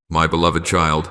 My beloved child,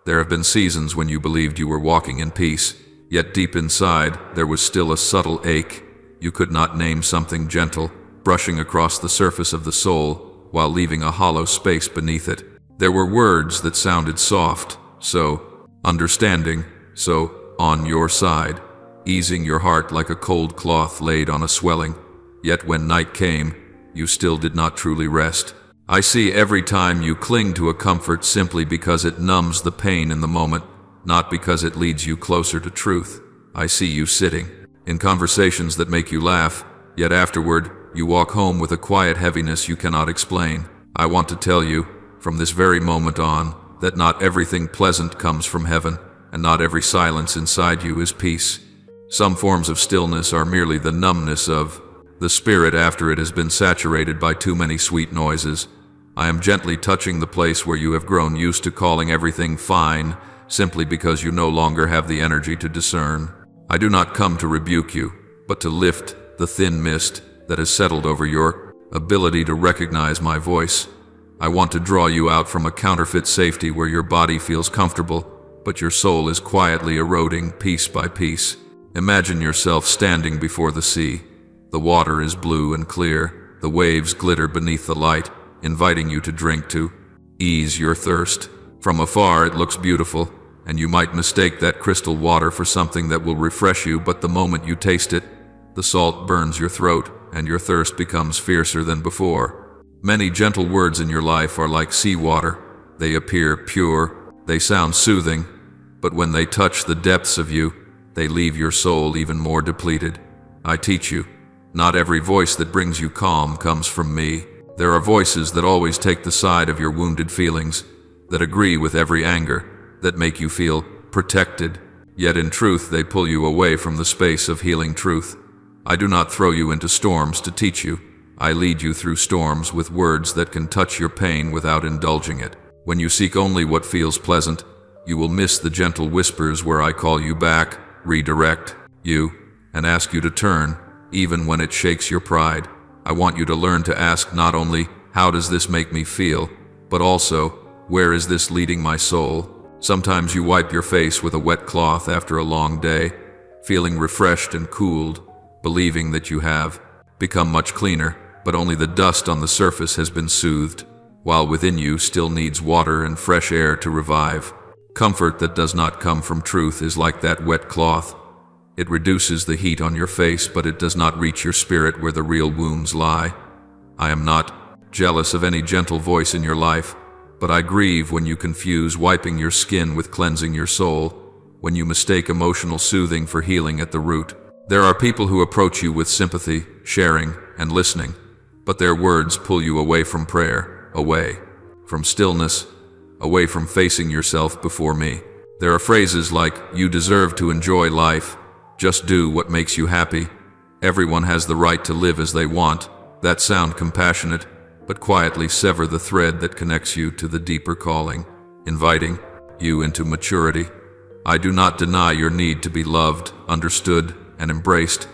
there have been seasons when you believed you were walking in peace, yet deep inside there was still a subtle ache. You could not name something gentle, brushing across the surface of the soul, while leaving a hollow space beneath it. There were words that sounded soft, so understanding, so on your side, easing your heart like a cold cloth laid on a swelling. Yet when night came, you still did not truly rest. I see every time you cling to a comfort simply because it numbs the pain in the moment, not because it leads you closer to truth. I see you sitting in conversations that make you laugh, yet afterward, you walk home with a quiet heaviness you cannot explain. I want to tell you, from this very moment on, that not everything pleasant comes from heaven, and not every silence inside you is peace. Some forms of stillness are merely the numbness of the spirit after it has been saturated by too many sweet noises. I am gently touching the place where you have grown used to calling everything fine, simply because you no longer have the energy to discern. I do not come to rebuke you, but to lift the thin mist that has settled over your ability to recognize my voice. I want to draw you out from a counterfeit safety where your body feels comfortable, but your soul is quietly eroding piece by piece. Imagine yourself standing before the sea. The water is blue and clear, the waves glitter beneath the light, inviting you to drink to ease your thirst. From afar it looks beautiful, and you might mistake that crystal water for something that will refresh you, but the moment you taste it, the salt burns your throat, and your thirst becomes fiercer than before. Many gentle words in your life are like seawater. They appear pure, they sound soothing, but when they touch the depths of you, they leave your soul even more depleted. I teach you, not every voice that brings you calm comes from me. There are voices that always take the side of your wounded feelings, that agree with every anger, that make you feel protected, yet in truth they pull you away from the space of healing truth. I do not throw you into storms to teach you. I lead you through storms with words that can touch your pain without indulging it. When you seek only what feels pleasant, you will miss the gentle whispers where I call you back, redirect you, and ask you to turn, even when it shakes your pride. I want you to learn to ask not only, how does this make me feel, but also, where is this leading my soul? Sometimes you wipe your face with a wet cloth after a long day, feeling refreshed and cooled, believing that you have become much cleaner, but only the dust on the surface has been soothed, while within you still needs water and fresh air to revive. Comfort that does not come from truth is like that wet cloth. It reduces the heat on your face, but it does not reach your spirit where the real wounds lie. I am not jealous of any gentle voice in your life, but I grieve when you confuse wiping your skin with cleansing your soul, when you mistake emotional soothing for healing at the root. There are people who approach you with sympathy, sharing, and listening, but their words pull you away from prayer, away from stillness, away from facing yourself before me. There are phrases like, you deserve to enjoy life, just do what makes you happy, everyone has the right to live as they want, that sound compassionate, but quietly sever the thread that connects you to the deeper calling, inviting you into maturity. I do not deny your need to be loved, understood, and embraced.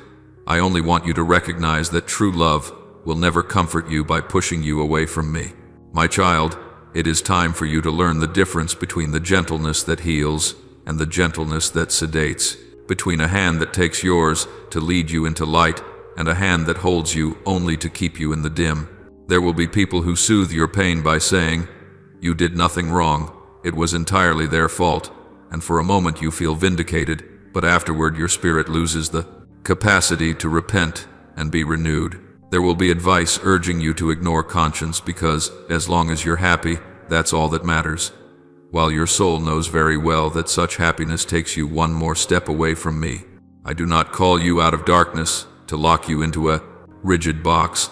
I only want you to recognize that true love will never comfort you by pushing you away from me. My child, it is time for you to learn the difference between the gentleness that heals and the gentleness that sedates, between a hand that takes yours to lead you into light and a hand that holds you only to keep you in the dim. There will be people who soothe your pain by saying, you did nothing wrong, it was entirely their fault, and for a moment you feel vindicated, but afterward your spirit loses the capacity to repent and be renewed. There will be advice urging you to ignore conscience because, as long as you're happy, that's all that matters, while your soul knows very well that such happiness takes you one more step away from me. I do not call you out of darkness to lock you into a rigid box.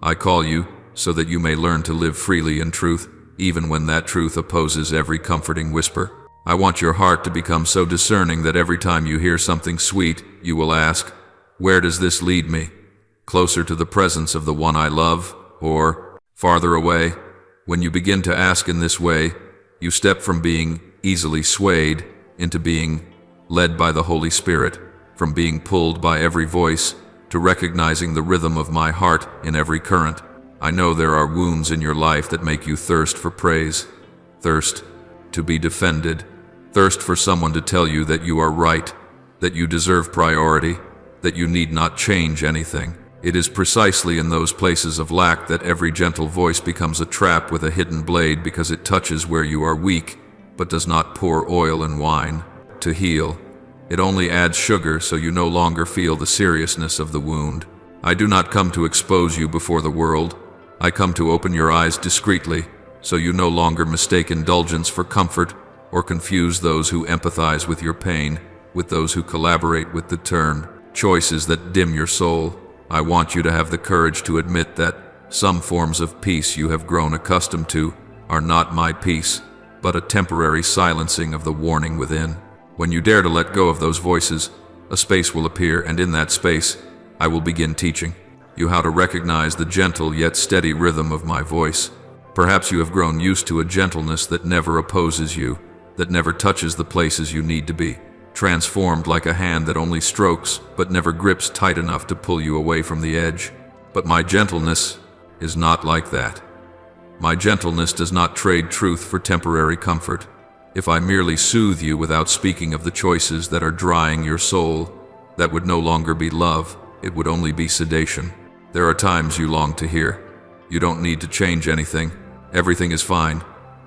I call you so that you may learn to live freely in truth, even when that truth opposes every comforting whisper. I want your heart to become so discerning that every time you hear something sweet, you will ask, where does this lead me? Closer to the presence of the one I love, or farther away? When you begin to ask in this way, you step from being easily swayed into being led by the Holy Spirit, from being pulled by every voice to recognizing the rhythm of my heart in every current. I know there are wounds in your life that make you thirst for praise, thirst to be defended, thirst for someone to tell you that you are right, that you deserve priority, that you need not change anything. It is precisely in those places of lack that every gentle voice becomes a trap with a hidden blade, because it touches where you are weak, but does not pour oil and wine to heal. It only adds sugar so you no longer feel the seriousness of the wound. I do not come to expose you before the world. I come to open your eyes discreetly, so you no longer mistake indulgence for comfort, or confuse those who empathize with your pain with those who collaborate with the turn. Choices that dim your soul. I want you to have the courage to admit that some forms of peace you have grown accustomed to are not my peace, but a temporary silencing of the warning within. When you dare to let go of those voices, a space will appear, and in that space, I will begin teaching you how to recognize the gentle yet steady rhythm of my voice. Perhaps you have grown used to a gentleness that never opposes you, that never touches the places you need to be, transformed like a hand that only strokes but never grips tight enough to pull you away from the edge. But my gentleness is not like that. My gentleness does not trade truth for temporary comfort. If I merely soothe you without speaking of the choices that are drying your soul, that would no longer be love, it would only be sedation. There are times you long to hear, "You don't need to change anything, everything is fine."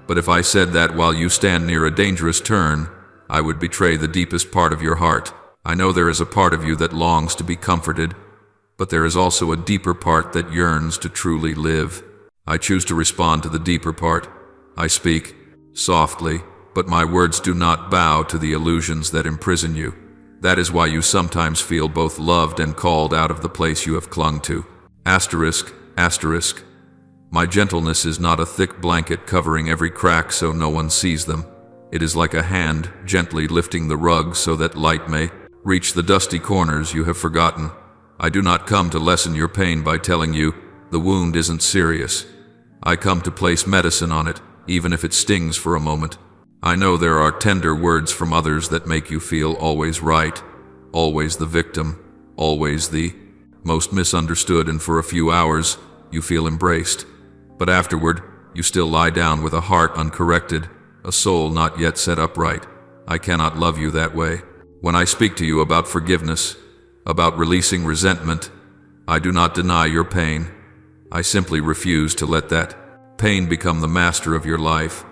But if I said that while you stand near a dangerous turn, I would betray the deepest part of your heart. I know there is a part of you that longs to be comforted, but there is also a deeper part that yearns to truly live. I choose to respond to the deeper part. I speak softly, but my words do not bow to the illusions that imprison you. That is why you sometimes feel both loved and called out of the place you have clung to. Asterisk, asterisk. My gentleness is not a thick blanket covering every crack so no one sees them. It is like a hand gently lifting the rug so that light may reach the dusty corners you have forgotten. I do not come to lessen your pain by telling you the wound isn't serious. I come to place medicine on it, even if it stings for a moment. I know there are tender words from others that make you feel always right, always the victim, always the most misunderstood, and for a few hours you feel embraced. But afterward, you still lie down with a heart uncorrected, a soul not yet set upright. I cannot love you that way. When I speak to you about forgiveness, about releasing resentment, I do not deny your pain. I simply refuse to let that pain become the master of your life.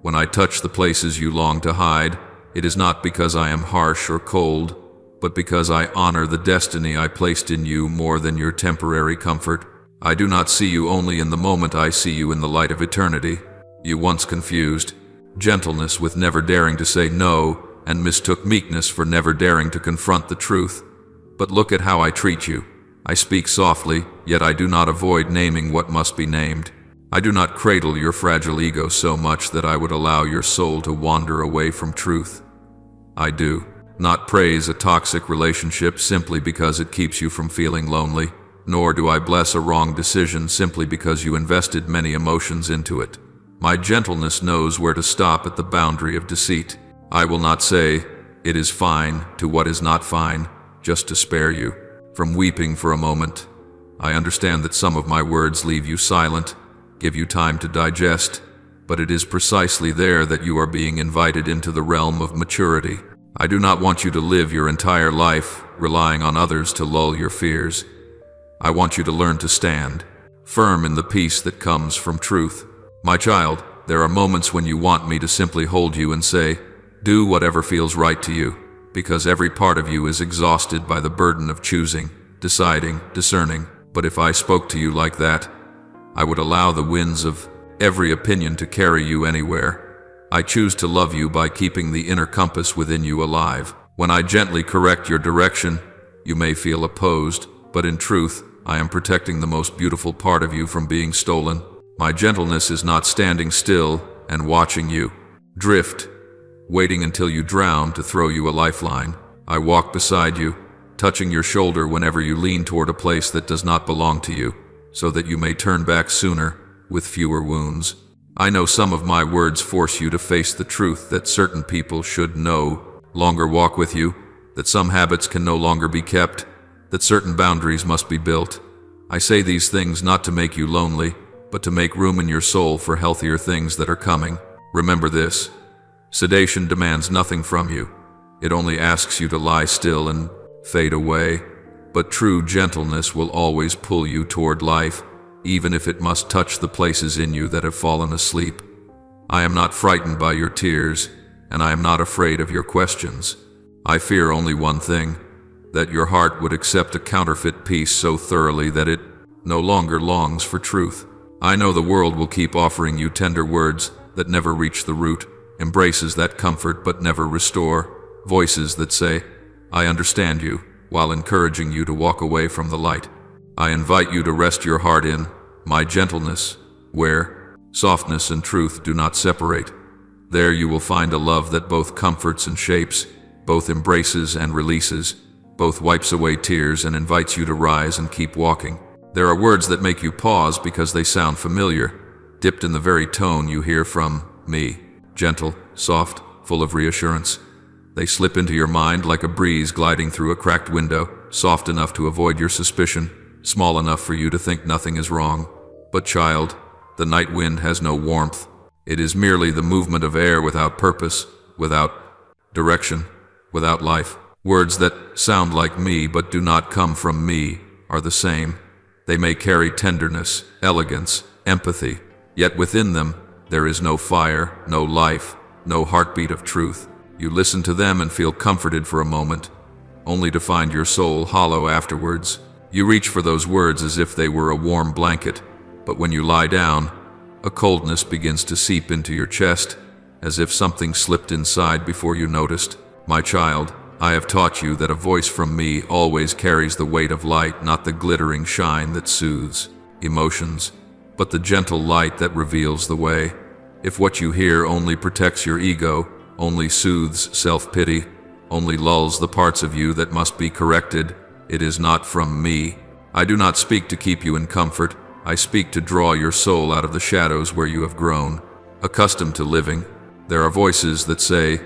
When I touch the places you long to hide, it is not because I am harsh or cold, but because I honor the destiny I placed in you more than your temporary comfort. I do not see you only in the moment, I see you in the light of eternity. You once confused gentleness with never daring to say no, and mistook meekness for never daring to confront the truth. But look at how I treat you. I speak softly, yet I do not avoid naming what must be named. I do not cradle your fragile ego so much that I would allow your soul to wander away from truth. I do not praise a toxic relationship simply because it keeps you from feeling lonely, nor do I bless a wrong decision simply because you invested many emotions into it. My gentleness knows where to stop at the boundary of deceit. I will not say, "It is fine," to what is not fine, just to spare you from weeping for a moment. I understand that some of my words leave you silent, give you time to digest, but it is precisely there that you are being invited into the realm of maturity. I do not want you to live your entire life relying on others to lull your fears. I want you to learn to stand firm in the peace that comes from truth. My child, there are moments when you want me to simply hold you and say, "Do whatever feels right to you," because every part of you is exhausted by the burden of choosing, deciding, discerning. But if I spoke to you like that, I would allow the winds of every opinion to carry you anywhere. I choose to love you by keeping the inner compass within you alive. When I gently correct your direction, you may feel opposed, but in truth, I am protecting the most beautiful part of you from being stolen. My gentleness is not standing still and watching you drift, waiting until you drown to throw you a lifeline. I walk beside you, touching your shoulder whenever you lean toward a place that does not belong to you, so that you may turn back sooner, with fewer wounds. I know some of my words force you to face the truth that certain people should no longer walk with you, that some habits can no longer be kept, that certain boundaries must be built. I say these things not to make you lonely, but to make room in your soul for healthier things that are coming. Remember this: Sedation demands nothing from you. It only asks you to lie still and fade away. But true gentleness will always pull you toward life, even if it must touch the places in you that have fallen asleep. I am not frightened by your tears, and I am not afraid of your questions. I fear only one thing, that your heart would accept a counterfeit peace so thoroughly that it no longer longs for truth. I know the world will keep offering you tender words that never reach the root, embraces that comfort but never restore, voices that say, "I understand you," while encouraging you to walk away from the light. I invite you to rest your heart in my gentleness, where softness and truth do not separate. There you will find a love that both comforts and shapes, both embraces and releases, both wipes away tears and invites you to rise and keep walking. There are words that make you pause because they sound familiar, dipped in the very tone you hear from me, gentle, soft, full of reassurance. They slip into your mind like a breeze gliding through a cracked window, soft enough to avoid your suspicion, small enough for you to think nothing is wrong. But child, the night wind has no warmth. It is merely the movement of air without purpose, without direction, without life. Words that sound like me but do not come from me are the same. They may carry tenderness, elegance, empathy, yet within them there is no fire, no life, no heartbeat of truth. You listen to them and feel comforted for a moment, only to find your soul hollow afterwards. You reach for those words as if they were a warm blanket, but when you lie down, a coldness begins to seep into your chest, as if something slipped inside before you noticed. My child, I have taught you that a voice from me always carries the weight of light, not the glittering shine that soothes emotions, but the gentle light that reveals the way. If what you hear only protects your ego, only soothes self-pity, only lulls the parts of you that must be corrected, it is not from me. I do not speak to keep you in comfort. I speak to draw your soul out of the shadows where you have grown, accustomed to living. There are voices that say,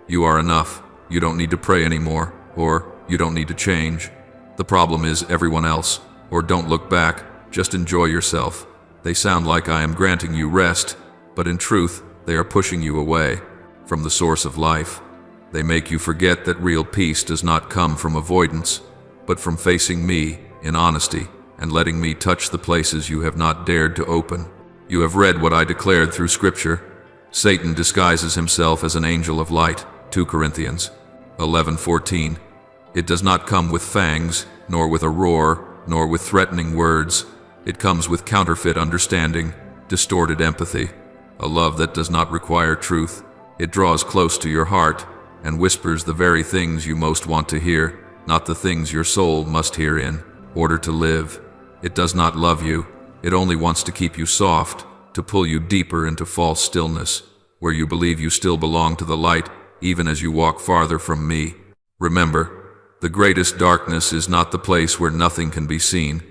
"You are enough. You don't need to pray anymore," or "You don't need to change. The problem is everyone else," or "Don't look back, just enjoy yourself." They sound like I am granting you rest, but in truth, they are pushing you away from the source of life. They make you forget that real peace does not come from avoidance, but from facing me in honesty and letting me touch the places you have not dared to open. You have read what I declared through Scripture. Satan disguises himself as an angel of light, 2 Corinthians 11:14. It does not come with fangs, nor with a roar, nor with threatening words. It comes with counterfeit understanding, distorted empathy, a love that does not require truth. It draws close to your heart and whispers the very things you most want to hear, not the things your soul must hear in order to live. It does not love you. It only wants to keep you soft, to pull you deeper into false stillness, where you believe you still belong to the light, even as you walk farther from me. Remember, the greatest darkness is not the place where nothing can be seen,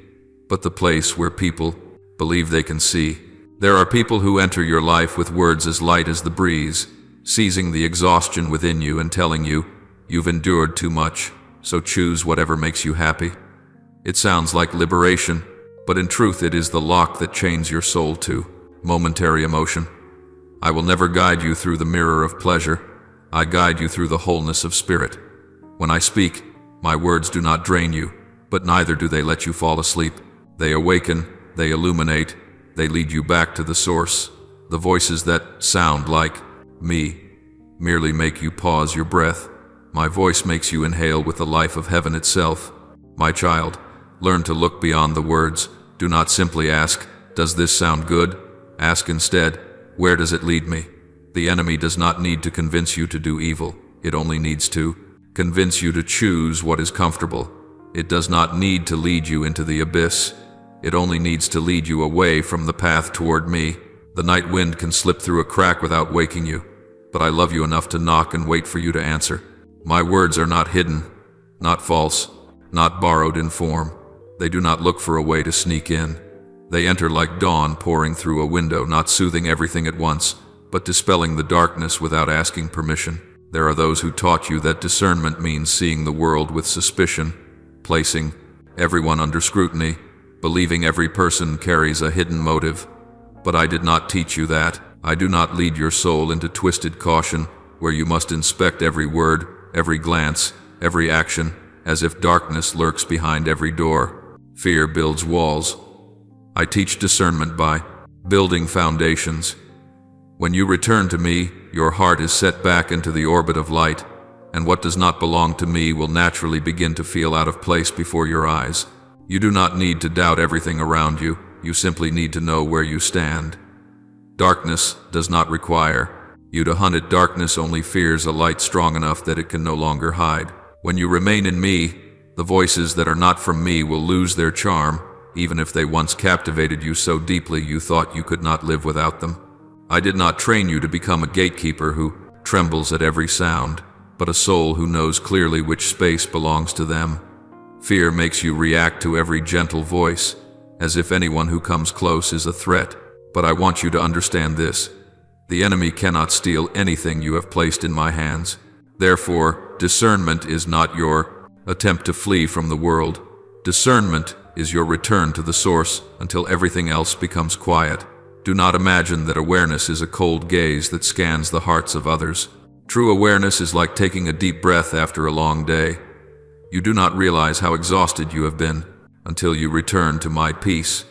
but the place where people believe they can see. There are people who enter your life with words as light as the breeze, seizing the exhaustion within you and telling you, "You've endured too much, so choose whatever makes you happy." It sounds like liberation, but in truth it is the lock that chains your soul to momentary emotion. I will never guide you through the mirror of pleasure. I guide you through the wholeness of spirit. When I speak, my words do not drain you, but neither do they let you fall asleep. They awaken, they illuminate, they lead you back to the source. The voices that sound like me merely make you pause your breath. My voice makes you inhale with the life of heaven itself. My child, learn to look beyond the words. Do not simply ask, "Does this sound good?" Ask instead, "Where does it lead me?" The enemy does not need to convince you to do evil. It only needs to convince you to choose what is comfortable. It does not need to lead you into the abyss. It only needs to lead you away from the path toward me. The night wind can slip through a crack without waking you, but I love you enough to knock and wait for you to answer. My words are not hidden, not false, not borrowed in form. They do not look for a way to sneak in. They enter like dawn pouring through a window, not soothing everything at once, but dispelling the darkness without asking permission. There are those who taught you that discernment means seeing the world with suspicion, placing everyone under scrutiny, believing every person carries a hidden motive. But I did not teach you that. I do not lead your soul into twisted caution, where you must inspect every word, every glance, every action, as if darkness lurks behind every door. Fear builds walls. I teach discernment by building foundations. When you return to me, your heart is set back into the orbit of light, and what does not belong to me will naturally begin to feel out of place before your eyes. You do not need to doubt everything around you, you simply need to know where you stand. Darkness does not require you to hunt it. Darkness only fears a light strong enough that it can no longer hide. When you remain in me, the voices that are not from me will lose their charm, even if they once captivated you so deeply you thought you could not live without them. I did not train you to become a gatekeeper who trembles at every sound, but a soul who knows clearly which space belongs to them. Fear makes you react to every gentle voice, as if anyone who comes close is a threat. But I want you to understand this. The enemy cannot steal anything you have placed in my hands. Therefore, discernment is not your attempt to flee from the world. Discernment is your return to the source until everything else becomes quiet. Do not imagine that awareness is a cold gaze that scans the hearts of others. True awareness is like taking a deep breath after a long day. You do not realize how exhausted you have been until you return to my peace.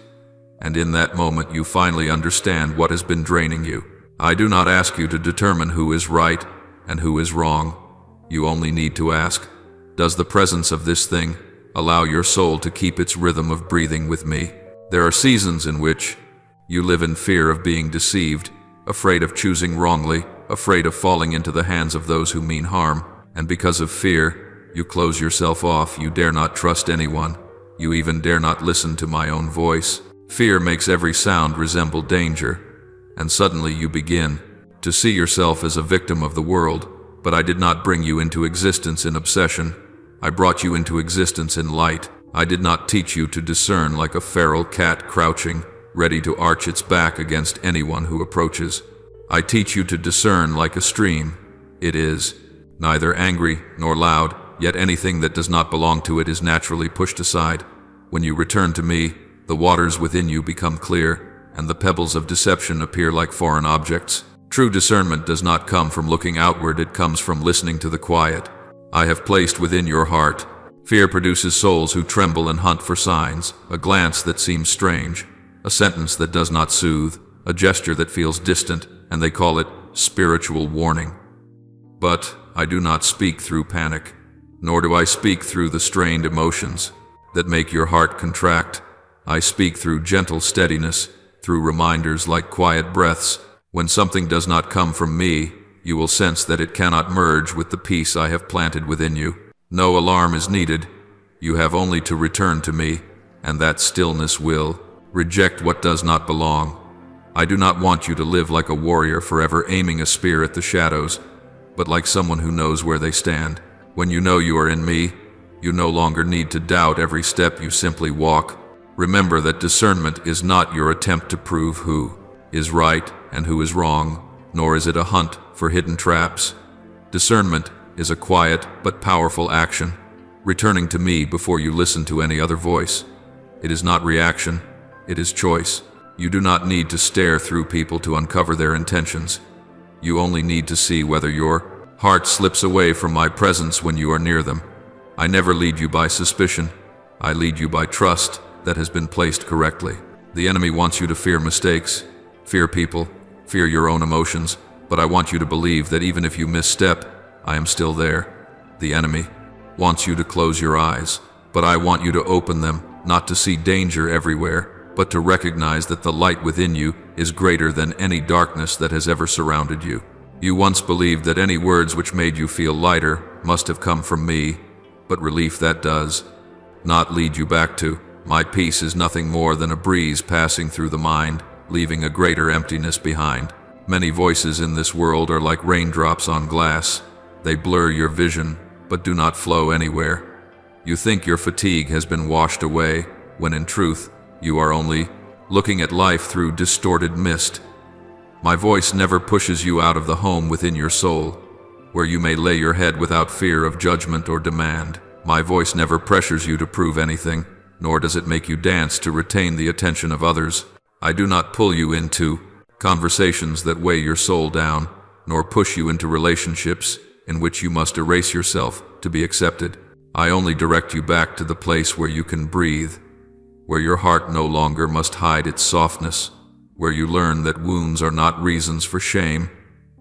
And in that moment you finally understand what has been draining you. I do not ask you to determine who is right and who is wrong. You only need to ask, does the presence of this thing allow your soul to keep its rhythm of breathing with me? There are seasons in which you live in fear of being deceived, afraid of choosing wrongly, afraid of falling into the hands of those who mean harm, and because of fear, you close yourself off. You dare not trust anyone. You even dare not listen to my own voice. Fear makes every sound resemble danger, and suddenly you begin to see yourself as a victim of the world. But I did not bring you into existence in obsession. I brought you into existence in light. I did not teach you to discern like a feral cat crouching, ready to arch its back against anyone who approaches. I teach you to discern like a stream. It is neither angry nor loud, yet anything that does not belong to it is naturally pushed aside. When you return to me, the waters within you become clear, and the pebbles of deception appear like foreign objects. True discernment does not come from looking outward, it comes from listening to the quiet I have placed within your heart. Fear produces souls who tremble and hunt for signs, a glance that seems strange, a sentence that does not soothe, a gesture that feels distant, and they call it spiritual warning. But I do not speak through panic, nor do I speak through the strained emotions that make your heart contract. I speak through gentle steadiness, through reminders like quiet breaths. When something does not come from me, you will sense that it cannot merge with the peace I have planted within you. No alarm is needed. You have only to return to me, and that stillness will reject what does not belong. I do not want you to live like a warrior forever aiming a spear at the shadows, but like someone who knows where they stand. When you know you are in me, you no longer need to doubt every step, you simply walk. Remember that discernment is not your attempt to prove who is right and who is wrong, nor is it a hunt for hidden traps. Discernment is a quiet but powerful action, returning to me before you listen to any other voice. It is not reaction, it is choice. You do not need to stare through people to uncover their intentions. You only need to see whether your heart slips away from my presence when you are near them. I never lead you by suspicion. I lead you by trust that has been placed correctly. The enemy wants you to fear mistakes, fear people, fear your own emotions, but I want you to believe that even if you misstep, I am still there. The enemy wants you to close your eyes, but I want you to open them, not to see danger everywhere, but to recognize that the light within you is greater than any darkness that has ever surrounded you. You once believed that any words which made you feel lighter must have come from me, but relief that does not lead you back to my peace is nothing more than a breeze passing through the mind, leaving a greater emptiness behind. Many voices in this world are like raindrops on glass. They blur your vision, but do not flow anywhere. You think your fatigue has been washed away, when in truth, you are only looking at life through distorted mist. My voice never pushes you out of the home within your soul, where you may lay your head without fear of judgment or demand. My voice never pressures you to prove anything, nor does it make you dance to retain the attention of others. I do not pull you into conversations that weigh your soul down, nor push you into relationships in which you must erase yourself to be accepted. I only direct you back to the place where you can breathe, where your heart no longer must hide its softness, where you learn that wounds are not reasons for shame,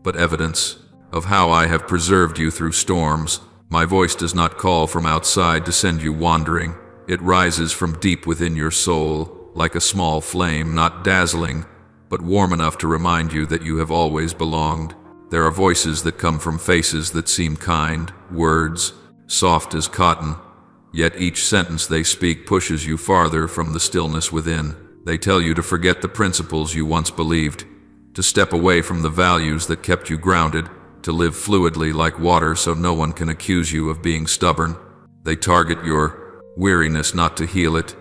but evidence of how I have preserved you through storms. My voice does not call from outside to send you wandering. It rises from deep within your soul, like a small flame, not dazzling, but warm enough to remind you that you have always belonged. There are voices that come from faces that seem kind, words soft as cotton, yet each sentence they speak pushes you farther from the stillness within. They tell you to forget the principles you once believed, to step away from the values that kept you grounded, to live fluidly like water so no one can accuse you of being stubborn. They target your weariness not to heal it,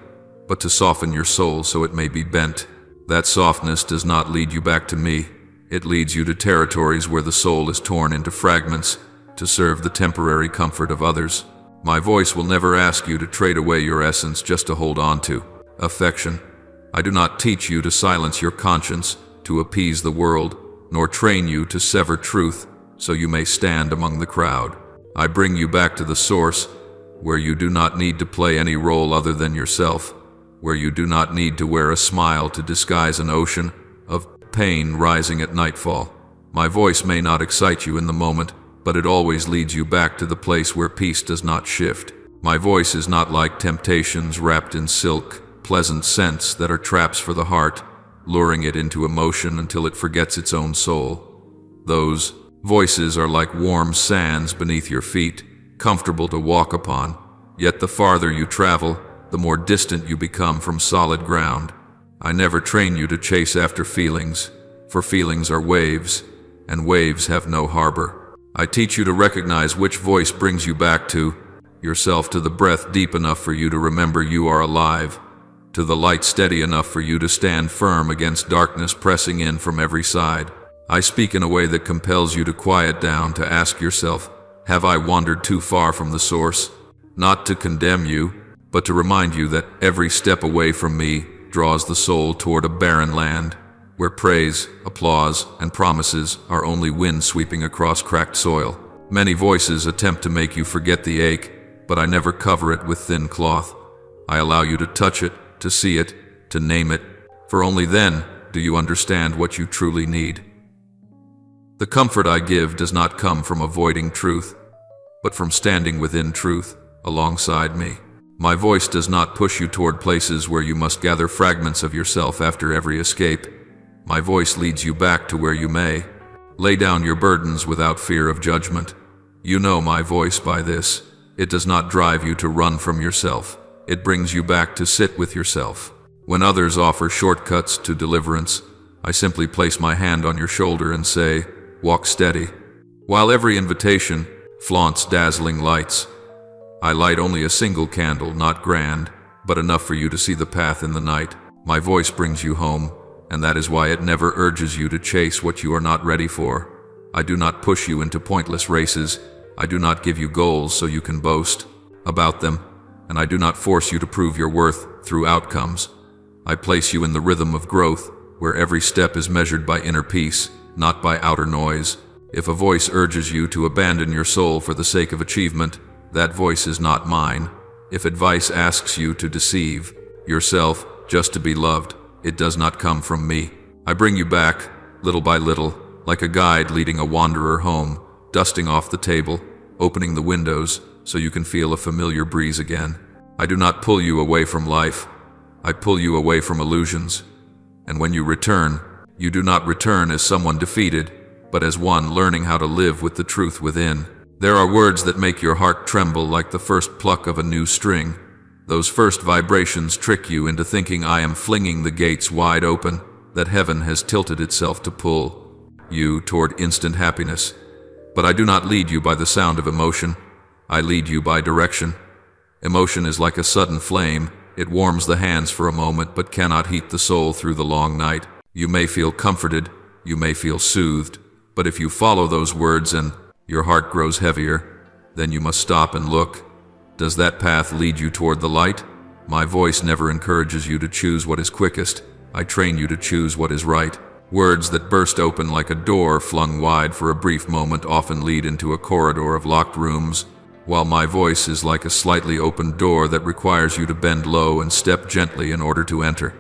but to soften your soul so it may be bent. That softness does not lead you back to me. It leads you to territories where the soul is torn into fragments to serve the temporary comfort of others. My voice will never ask you to trade away your essence just to hold on to affection. I do not teach you to silence your conscience to appease the world, nor train you to sever truth so you may stand among the crowd. I bring you back to the source, where you do not need to play any role other than yourself, where you do not need to wear a smile to disguise an ocean of pain rising at nightfall. My voice may not excite you in the moment, but it always leads you back to the place where peace does not shift. My voice is not like temptations wrapped in silk, pleasant scents that are traps for the heart, luring it into emotion until it forgets its own soul. Those voices are like warm sands beneath your feet, comfortable to walk upon, yet the farther you travel, the more distant you become from solid ground. I never train you to chase after feelings, for feelings are waves, and waves have no harbor. I teach you to recognize which voice brings you back to yourself, to the breath deep enough for you to remember you are alive, to the light steady enough for you to stand firm against darkness pressing in from every side. I speak in a way that compels you to quiet down, to ask yourself, have I wandered too far from the source? Not to condemn you, but to remind you that every step away from me draws the soul toward a barren land, where praise, applause, and promises are only wind sweeping across cracked soil. Many voices attempt to make you forget the ache, but I never cover it with thin cloth. I allow you to touch it, to see it, to name it, for only then do you understand what you truly need. The comfort I give does not come from avoiding truth, but from standing within truth, alongside me. My voice does not push you toward places where you must gather fragments of yourself after every escape. My voice leads you back to where you may lay down your burdens without fear of judgment. You know my voice by this. It does not drive you to run from yourself. It brings you back to sit with yourself. When others offer shortcuts to deliverance, I simply place my hand on your shoulder and say, walk steady. While every invitation flaunts dazzling lights, I light only a single candle, not grand, but enough for you to see the path in the night. My voice brings you home, and that is why it never urges you to chase what you are not ready for. I do not push you into pointless races. I do not give you goals so you can boast about them, and I do not force you to prove your worth through outcomes. I place you in the rhythm of growth, where every step is measured by inner peace, not by outer noise. If a voice urges you to abandon your soul for the sake of achievement, that voice is not mine. If advice asks you to deceive yourself just to be loved, it does not come from me. I bring you back, little by little, like a guide leading a wanderer home, dusting off the table, opening the windows so you can feel a familiar breeze again. I do not pull you away from life. I pull you away from illusions. And when you return, you do not return as someone defeated, but as one learning how to live with the truth within. There are words that make your heart tremble like the first pluck of a new string. Those first vibrations trick you into thinking I am flinging the gates wide open, that heaven has tilted itself to pull you toward instant happiness. But I do not lead you by the sound of emotion. I lead you by direction. Emotion is like a sudden flame. It warms the hands for a moment, but cannot heat the soul through the long night. You may feel comforted, you may feel soothed, but if you follow those words and your heart grows heavier, then you must stop and look. Does that path lead you toward the light? My voice never encourages you to choose what is quickest. I train you to choose what is right. Words that burst open like a door flung wide for a brief moment often lead into a corridor of locked rooms, while my voice is like a slightly opened door that requires you to bend low and step gently in order to enter.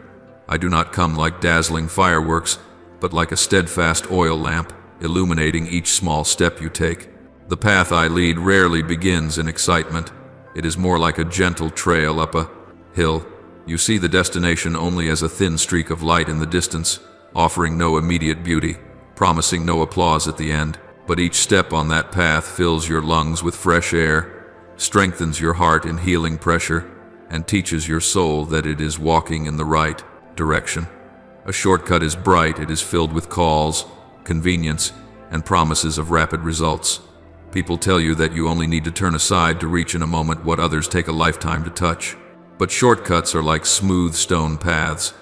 I do not come like dazzling fireworks, but like a steadfast oil lamp, illuminating each small step you take. The path I lead rarely begins in excitement. It is more like a gentle trail up a hill. You see the destination only as a thin streak of light in the distance, offering no immediate beauty, promising no applause at the end. But each step on that path fills your lungs with fresh air, strengthens your heart in healing pressure, and teaches your soul that it is walking in the right direction. A shortcut is bright, it is filled with calls, convenience, and promises of rapid results. People tell you that you only need to turn aside to reach in a moment what others take a lifetime to touch. But shortcuts are like smooth stone paths,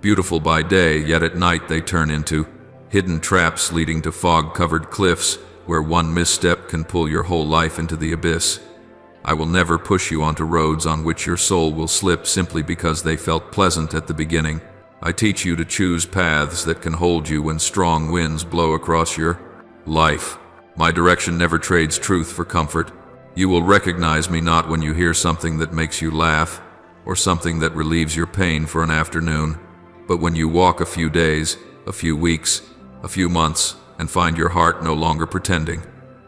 beautiful by day, yet at night they turn into hidden traps leading to fog-covered cliffs where one misstep can pull your whole life into the abyss. I will never push you onto roads on which your soul will slip simply because they felt pleasant at the beginning. I teach you to choose paths that can hold you when strong winds blow across your life. My direction never trades truth for comfort. You will recognize me not when you hear something that makes you laugh, or something that relieves your pain for an afternoon, but when you walk a few days, a few weeks, a few months, and find your heart no longer pretending.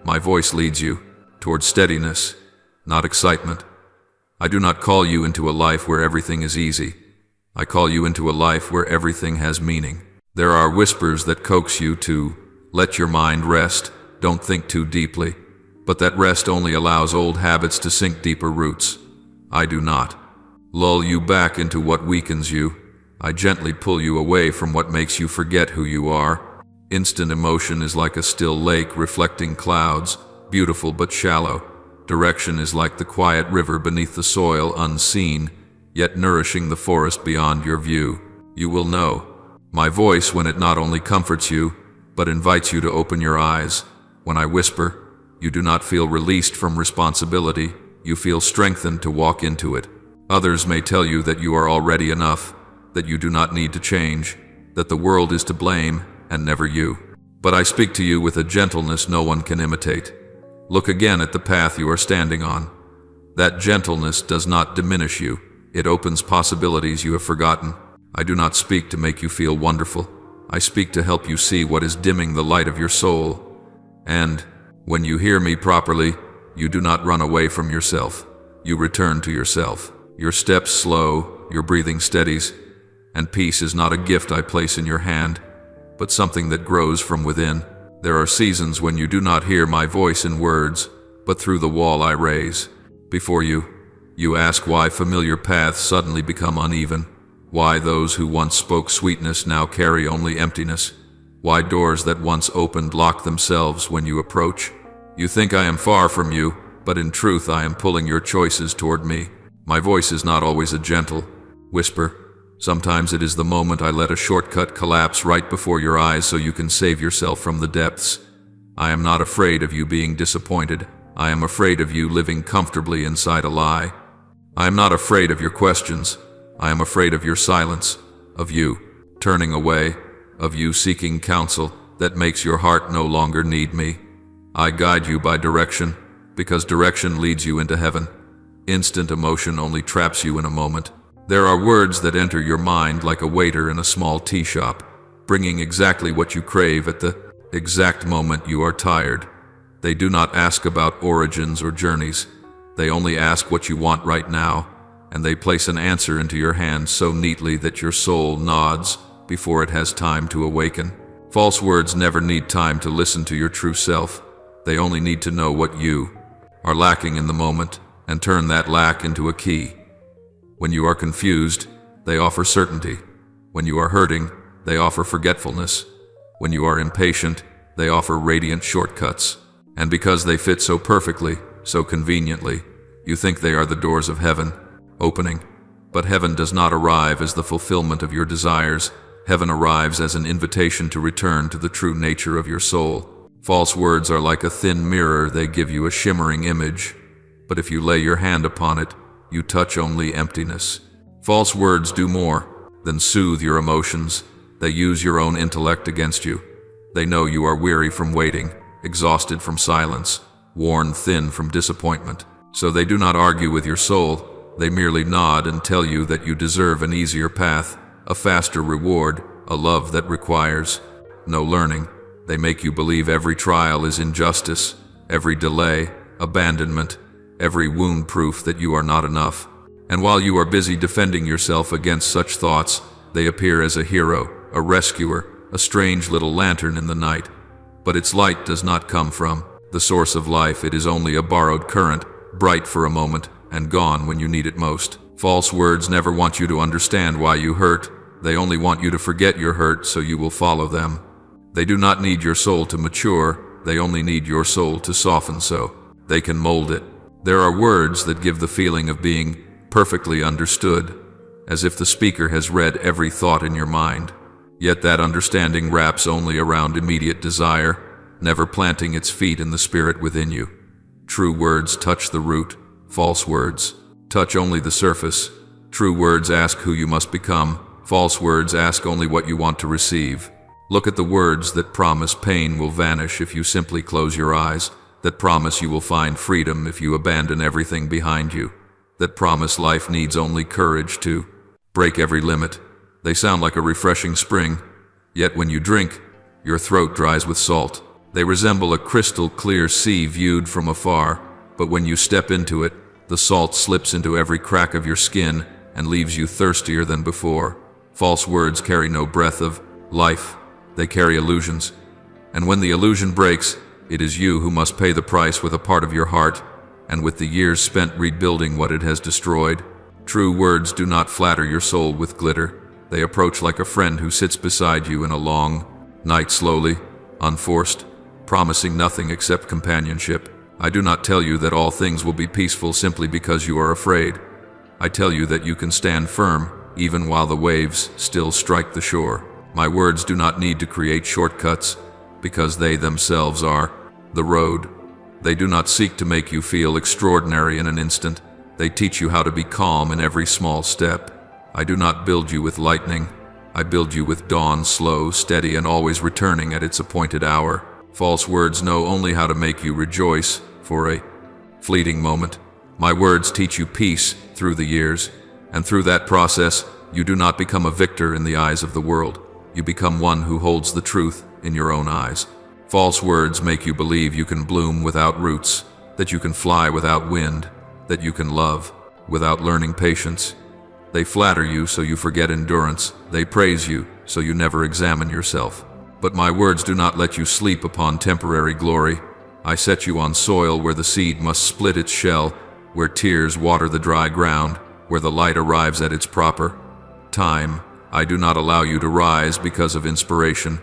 My voice leads you toward steadiness, not excitement. I do not call you into a life where everything is easy. I call you into a life where everything has meaning. There are whispers that coax you to let your mind rest, don't think too deeply, but that rest only allows old habits to sink deeper roots. I do not lull you back into what weakens you. I gently pull you away from what makes you forget who you are. Instant emotion is like a still lake reflecting clouds, beautiful but shallow. Direction is like the quiet river beneath the soil, unseen, yet nourishing the forest beyond your view. You will know my voice when it not only comforts you, but invites you to open your eyes. When I whisper, you do not feel released from responsibility, you feel strengthened to walk into it. Others may tell you that you are already enough, that you do not need to change, that the world is to blame, and never you. But I speak to you with a gentleness no one can imitate. Look again at the path you are standing on. That gentleness does not diminish you. It opens possibilities you have forgotten. I do not speak to make you feel wonderful. I speak to help you see what is dimming the light of your soul. And when you hear me properly, you do not run away from yourself. You return to yourself. Your steps slow, your breathing steadies, and peace is not a gift I place in your hand, but something that grows from within. There are seasons when you do not hear my voice in words, but through the wall I raise. Before you, you ask why familiar paths suddenly become uneven, why those who once spoke sweetness now carry only emptiness, why doors that once opened lock themselves when you approach. You think I am far from you, but in truth I am pulling your choices toward me. My voice is not always a gentle whisper. Sometimes it is the moment I let a shortcut collapse right before your eyes so you can save yourself from the depths. I am not afraid of you being disappointed. I am afraid of you living comfortably inside a lie. I am not afraid of your questions. I am afraid of your silence, of you turning away, of you seeking counsel that makes your heart no longer need me. I guide you by direction, because direction leads you into heaven. Instant emotion only traps you in a moment. There are words that enter your mind like a waiter in a small tea shop, bringing exactly what you crave at the exact moment you are tired. They do not ask about origins or journeys. They only ask what you want right now, and they place an answer into your hand so neatly that your soul nods before it has time to awaken. False words never need time to listen to your true self. They only need to know what you are lacking in the moment, and turn that lack into a key. When you are confused, they offer certainty. When you are hurting, they offer forgetfulness. When you are impatient, they offer radiant shortcuts. And because they fit so perfectly, so conveniently, you think they are the doors of heaven, opening. But heaven does not arrive as the fulfillment of your desires. Heaven arrives as an invitation to return to the true nature of your soul. False words are like a thin mirror. They give you a shimmering image, but if you lay your hand upon it, you touch only emptiness. False words do more than soothe your emotions. They use your own intellect against you. They know you are weary from waiting, exhausted from silence, worn thin from disappointment. So they do not argue with your soul. They merely nod and tell you that you deserve an easier path, a faster reward, a love that requires no learning. They make you believe every trial is injustice, every delay, abandonment, every wound proof that you are not enough. And while you are busy defending yourself against such thoughts, they appear as a hero, a rescuer, a strange little lantern in the night. But its light does not come from the source of life. It is only a borrowed current, bright for a moment and gone when you need it most. False words never want you to understand why you hurt. They only want you to forget your hurt so you will follow them. They do not need your soul to mature. They only need your soul to soften so they can mold it. There are words that give the feeling of being perfectly understood, as if the speaker has read every thought in your mind. Yet that understanding wraps only around immediate desire, never planting its feet in the spirit within you. True words touch the root. False words touch only the surface. True words ask who you must become. False words ask only what you want to receive. Look at the words that promise pain will vanish if you simply close your eyes, that promise you will find freedom if you abandon everything behind you, that promise life needs only courage to break every limit. They sound like a refreshing spring, yet when you drink, your throat dries with salt. They resemble a crystal clear sea viewed from afar, but when you step into it, the salt slips into every crack of your skin and leaves you thirstier than before. False words carry no breath of life. They carry illusions. And when the illusion breaks, it is you who must pay the price with a part of your heart, and with the years spent rebuilding what it has destroyed. True words do not flatter your soul with glitter. They approach like a friend who sits beside you in a long night, slowly, unforced, promising nothing except companionship. I do not tell you that all things will be peaceful simply because you are afraid. I tell you that you can stand firm, even while the waves still strike the shore. My words do not need to create shortcuts, because they themselves are the road. They do not seek to make you feel extraordinary in an instant. They teach you how to be calm in every small step. I do not build you with lightning. I build you with dawn, slow, steady, and always returning at its appointed hour. False words know only how to make you rejoice for a fleeting moment. My words teach you peace through the years, and through that process, you do not become a victor in the eyes of the world. You become one who holds the truth in your own eyes. False words make you believe you can bloom without roots, that you can fly without wind, that you can love without learning patience. They flatter you so you forget endurance. They praise you so you never examine yourself. But my words do not let you sleep upon temporary glory. I set you on soil where the seed must split its shell, where tears water the dry ground, where the light arrives at its proper time. I do not allow you to rise because of inspiration.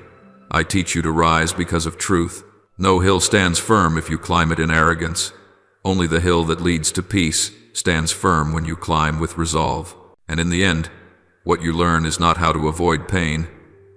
I teach you to rise because of truth. No hill stands firm if you climb it in arrogance. Only the hill that leads to peace stands firm when you climb with resolve. And in the end, what you learn is not how to avoid pain,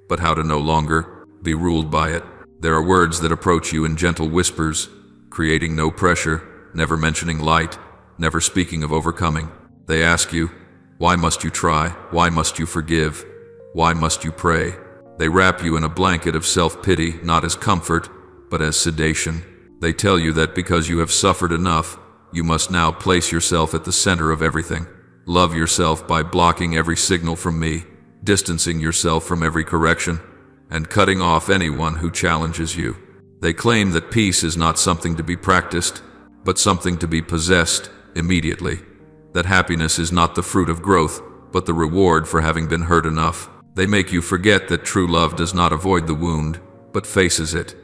but how to no longer be ruled by it. There are words that approach you in gentle whispers, creating no pressure, never mentioning light, never speaking of overcoming. They ask you, why must you try? Why must you forgive? Why must you pray? They wrap you in a blanket of self-pity, not as comfort, but as sedation. They tell you that because you have suffered enough, you must now place yourself at the center of everything. Love yourself by blocking every signal from me, distancing yourself from every correction, and cutting off anyone who challenges you. They claim that peace is not something to be practiced, but something to be possessed immediately. That happiness is not the fruit of growth, but the reward for having been hurt enough. They make you forget that true love does not avoid the wound, but faces it,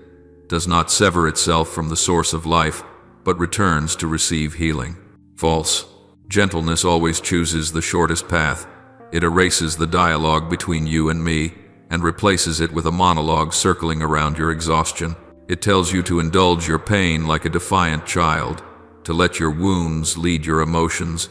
does not sever itself from the source of life, but returns to receive healing. False. Gentleness always chooses the shortest path. It erases the dialogue between you and me, and replaces it with a monologue circling around your exhaustion. It tells you to indulge your pain like a defiant child, to let your wounds lead your emotions,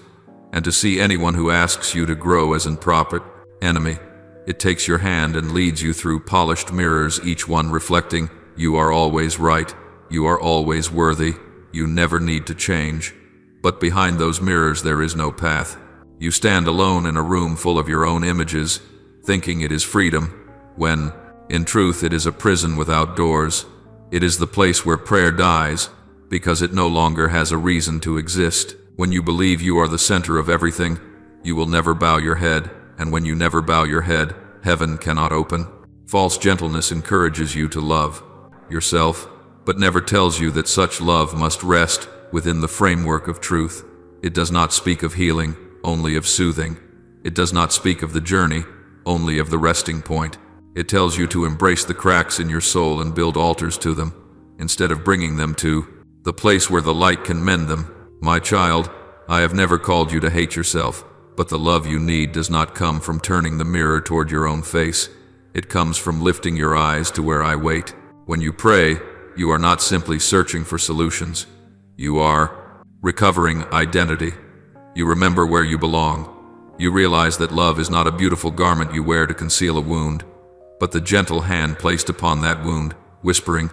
and to see anyone who asks you to grow as an improper enemy. It takes your hand and leads you through polished mirrors, each one reflecting, you are always right, you are always worthy, you never need to change. But behind those mirrors there is no path. You stand alone in a room full of your own images, thinking it is freedom, when, in truth, it is a prison without doors. It is the place where prayer dies, because it no longer has a reason to exist. When you believe you are the center of everything, you will never bow your head, and when you never bow your head, heaven cannot open. False gentleness encourages you to love yourself, but never tells you that such love must rest within the framework of truth. It does not speak of healing, only of soothing. It does not speak of the journey, only of the resting point. It tells you to embrace the cracks in your soul and build altars to them, instead of bringing them to the place where the light can mend them. My child, I have never called you to hate yourself, but the love you need does not come from turning the mirror toward your own face. It comes from lifting your eyes to where I wait. When you pray, you are not simply searching for solutions. You are recovering identity. You remember where you belong. You realize that love is not a beautiful garment you wear to conceal a wound, but the gentle hand placed upon that wound, whispering,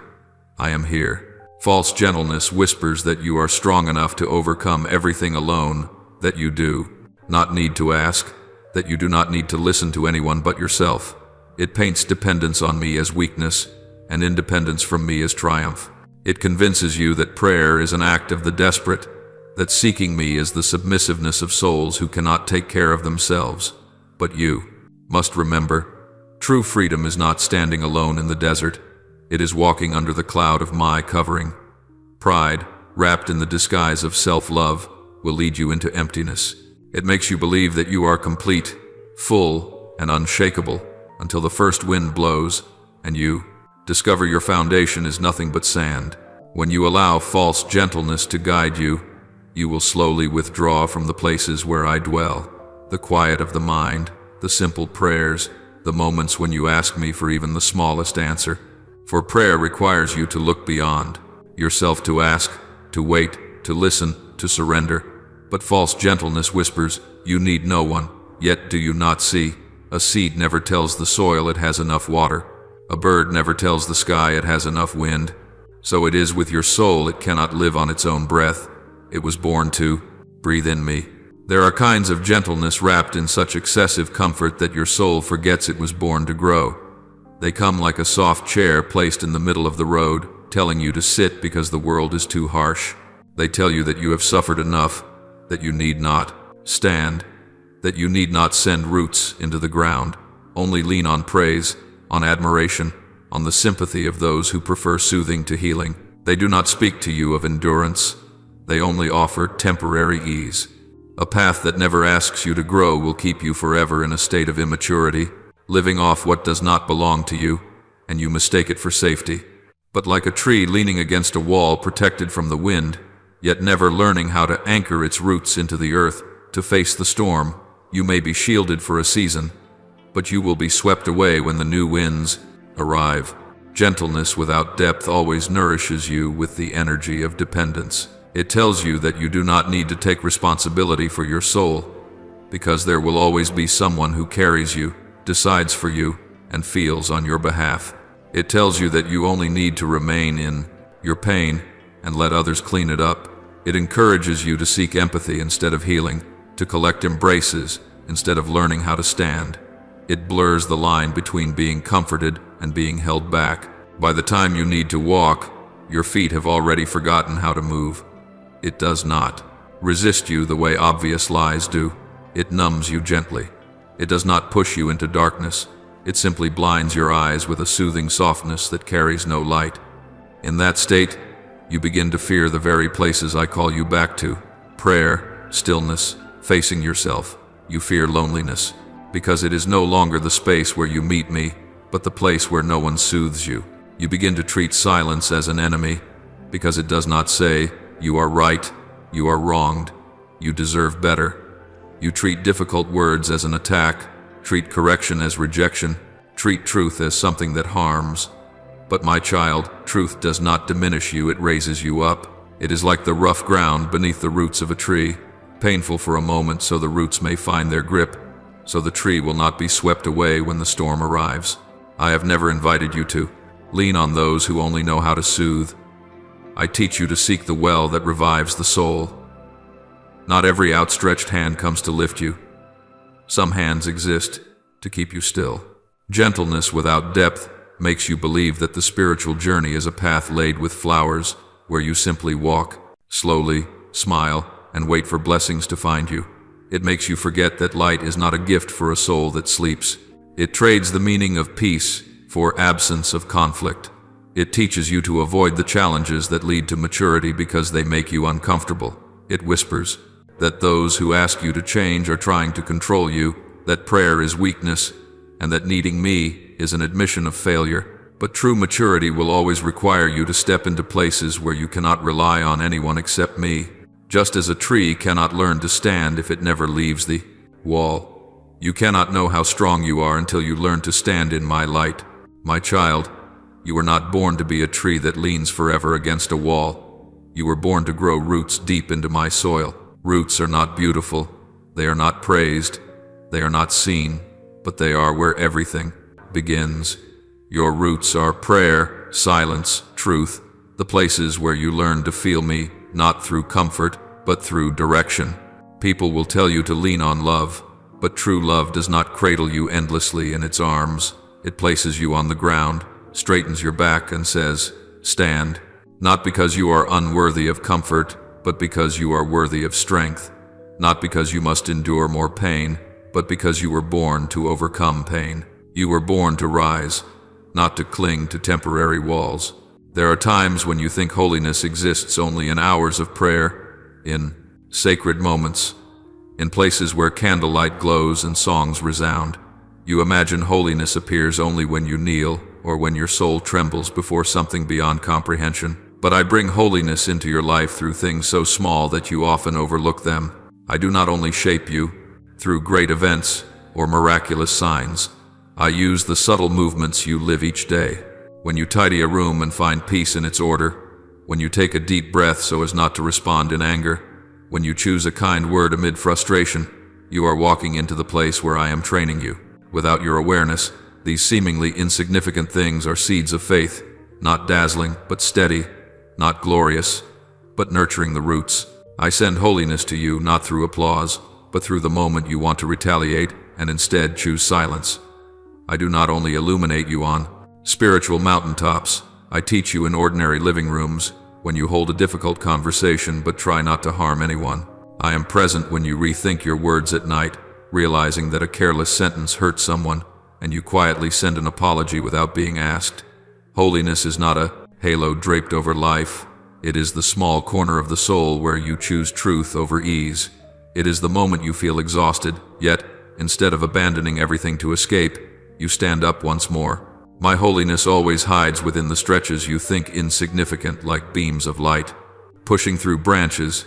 I am here. False gentleness whispers that you are strong enough to overcome everything alone, that you do not need to ask, that you do not need to listen to anyone but yourself. It paints dependence on me as weakness, and independence from me as triumph. It convinces you that prayer is an act of the desperate, that seeking me is the submissiveness of souls who cannot take care of themselves. But you must remember, true freedom is not standing alone in the desert. It is walking under the cloud of my covering. Pride, wrapped in the disguise of self-love, will lead you into emptiness. It makes you believe that you are complete, full, and unshakable until the first wind blows, and you discover your foundation is nothing but sand. When you allow false gentleness to guide you, you will slowly withdraw from the places where I dwell, the quiet of the mind, the simple prayers, the moments when you ask me for even the smallest answer. For prayer requires you to look beyond yourself, to ask, to wait, to listen, to surrender. But false gentleness whispers, you need no one. Yet do you not see? A seed never tells the soil it has enough water. A bird never tells the sky it has enough wind. So it is with your soul. It cannot live on its own breath. It was born to breathe in me. There are kinds of gentleness wrapped in such excessive comfort that your soul forgets it was born to grow. They come like a soft chair placed in the middle of the road, telling you to sit because the world is too harsh. They tell you that you have suffered enough, that you need not stand, that you need not send roots into the ground. Only lean on praise, on admiration, on the sympathy of those who prefer soothing to healing. They do not speak to you of endurance. They only offer temporary ease. A path that never asks you to grow will keep you forever in a state of immaturity, living off what does not belong to you, and you mistake it for safety. But like a tree leaning against a wall protected from the wind, yet never learning how to anchor its roots into the earth to face the storm, you may be shielded for a season, but you will be swept away when the new winds arrive. Gentleness without depth always nourishes you with the energy of dependence. It tells you that you do not need to take responsibility for your soul, because there will always be someone who carries you, decides for you, and feels on your behalf. It tells you that you only need to remain in your pain and let others clean it up. It encourages you to seek empathy instead of healing, to collect embraces instead of learning how to stand. It blurs the line between being comforted and being held back. By the time you need to walk, your feet have already forgotten how to move. It does not resist you the way obvious lies do. It numbs you gently. It does not push you into darkness. It simply blinds your eyes with a soothing softness that carries no light. In that state, you begin to fear the very places I call you back to. Prayer, stillness, facing yourself. You fear loneliness, because it is no longer the space where you meet me, but the place where no one soothes you. You begin to treat silence as an enemy, because it does not say, you are right, you are wronged, you deserve better. You treat difficult words as an attack, treat correction as rejection, treat truth as something that harms. But my child, truth does not diminish you, it raises you up. It is like the rough ground beneath the roots of a tree, painful for a moment so the roots may find their grip, so the tree will not be swept away when the storm arrives. I have never invited you to lean on those who only know how to soothe. I teach you to seek the well that revives the soul. Not every outstretched hand comes to lift you. Some hands exist to keep you still. Gentleness without depth makes you believe that the spiritual journey is a path laid with flowers, where you simply walk, slowly, smile, and wait for blessings to find you. It makes you forget that light is not a gift for a soul that sleeps. It trades the meaning of peace for absence of conflict. It teaches you to avoid the challenges that lead to maturity because they make you uncomfortable. It whispers that those who ask you to change are trying to control you, that prayer is weakness, and that needing me is an admission of failure. But true maturity will always require you to step into places where you cannot rely on anyone except me. Just as a tree cannot learn to stand if it never leaves the wall. You cannot know how strong you are until you learn to stand in my light. My child, you were not born to be a tree that leans forever against a wall. You were born to grow roots deep into my soil. Roots are not beautiful. They are not praised. They are not seen. But they are where everything begins. Your roots are prayer, silence, truth, the places where you learn to feel me, not through comfort, but through direction. People will tell you to lean on love, but true love does not cradle you endlessly in its arms. It places you on the ground, straightens your back, and says, stand. Not because you are unworthy of comfort, but because you are worthy of strength. Not because you must endure more pain, but because you were born to overcome pain. You were born to rise, not to cling to temporary walls. There are times when you think holiness exists only in hours of prayer, in sacred moments, in places where candlelight glows and songs resound. You imagine holiness appears only when you kneel, or when your soul trembles before something beyond comprehension. But I bring holiness into your life through things so small that you often overlook them. I do not only shape you through great events or miraculous signs. I use the subtle movements you live each day. When you tidy a room and find peace in its order, when you take a deep breath so as not to respond in anger, when you choose a kind word amid frustration, you are walking into the place where I am training you. Without your awareness, these seemingly insignificant things are seeds of faith, not dazzling, but steady, not glorious, but nurturing the roots. I send holiness to you not through applause, but through the moment you want to retaliate and instead choose silence. I do not only illuminate you on spiritual mountaintops, I teach you in ordinary living rooms, when you hold a difficult conversation but try not to harm anyone. I am present when you rethink your words at night, realizing that a careless sentence hurt someone, and you quietly send an apology without being asked. Holiness is not a halo draped over life. It is the small corner of the soul where you choose truth over ease. It is the moment you feel exhausted, yet, instead of abandoning everything to escape, you stand up once more. My holiness always hides within the stretches you think insignificant, like beams of light, pushing through branches,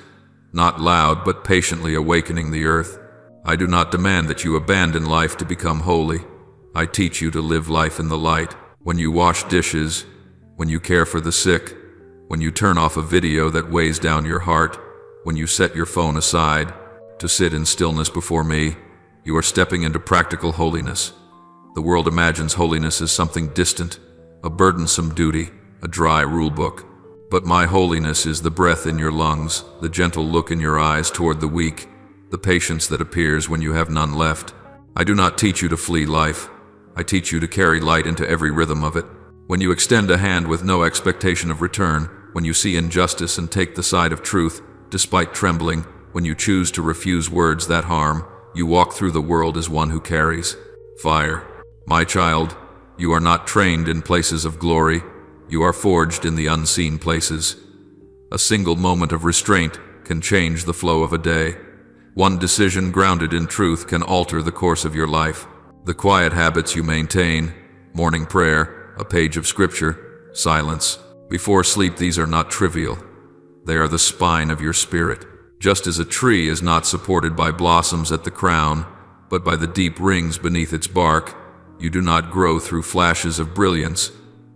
not loud but patiently awakening the earth. I do not demand that you abandon life to become holy. I teach you to live life in the light. When you wash dishes, when you care for the sick, when you turn off a video that weighs down your heart, when you set your phone aside to sit in stillness before me, you are stepping into practical holiness. The world imagines holiness as something distant, a burdensome duty, a dry rule book. But my holiness is the breath in your lungs, the gentle look in your eyes toward the weak, the patience that appears when you have none left. I do not teach you to flee life. I teach you to carry light into every rhythm of it. When you extend a hand with no expectation of return, when you see injustice and take the side of truth, despite trembling, when you choose to refuse words that harm, you walk through the world as one who carries fire. My child, you are not trained in places of glory. You are forged in the unseen places. A single moment of restraint can change the flow of a day. One decision grounded in truth can alter the course of your life. The quiet habits you maintain, morning prayer, a page of scripture, silence. Before sleep, these are not trivial. They are the spine of your spirit. Just as a tree is not supported by blossoms at the crown, but by the deep rings beneath its bark, you do not grow through flashes of brilliance,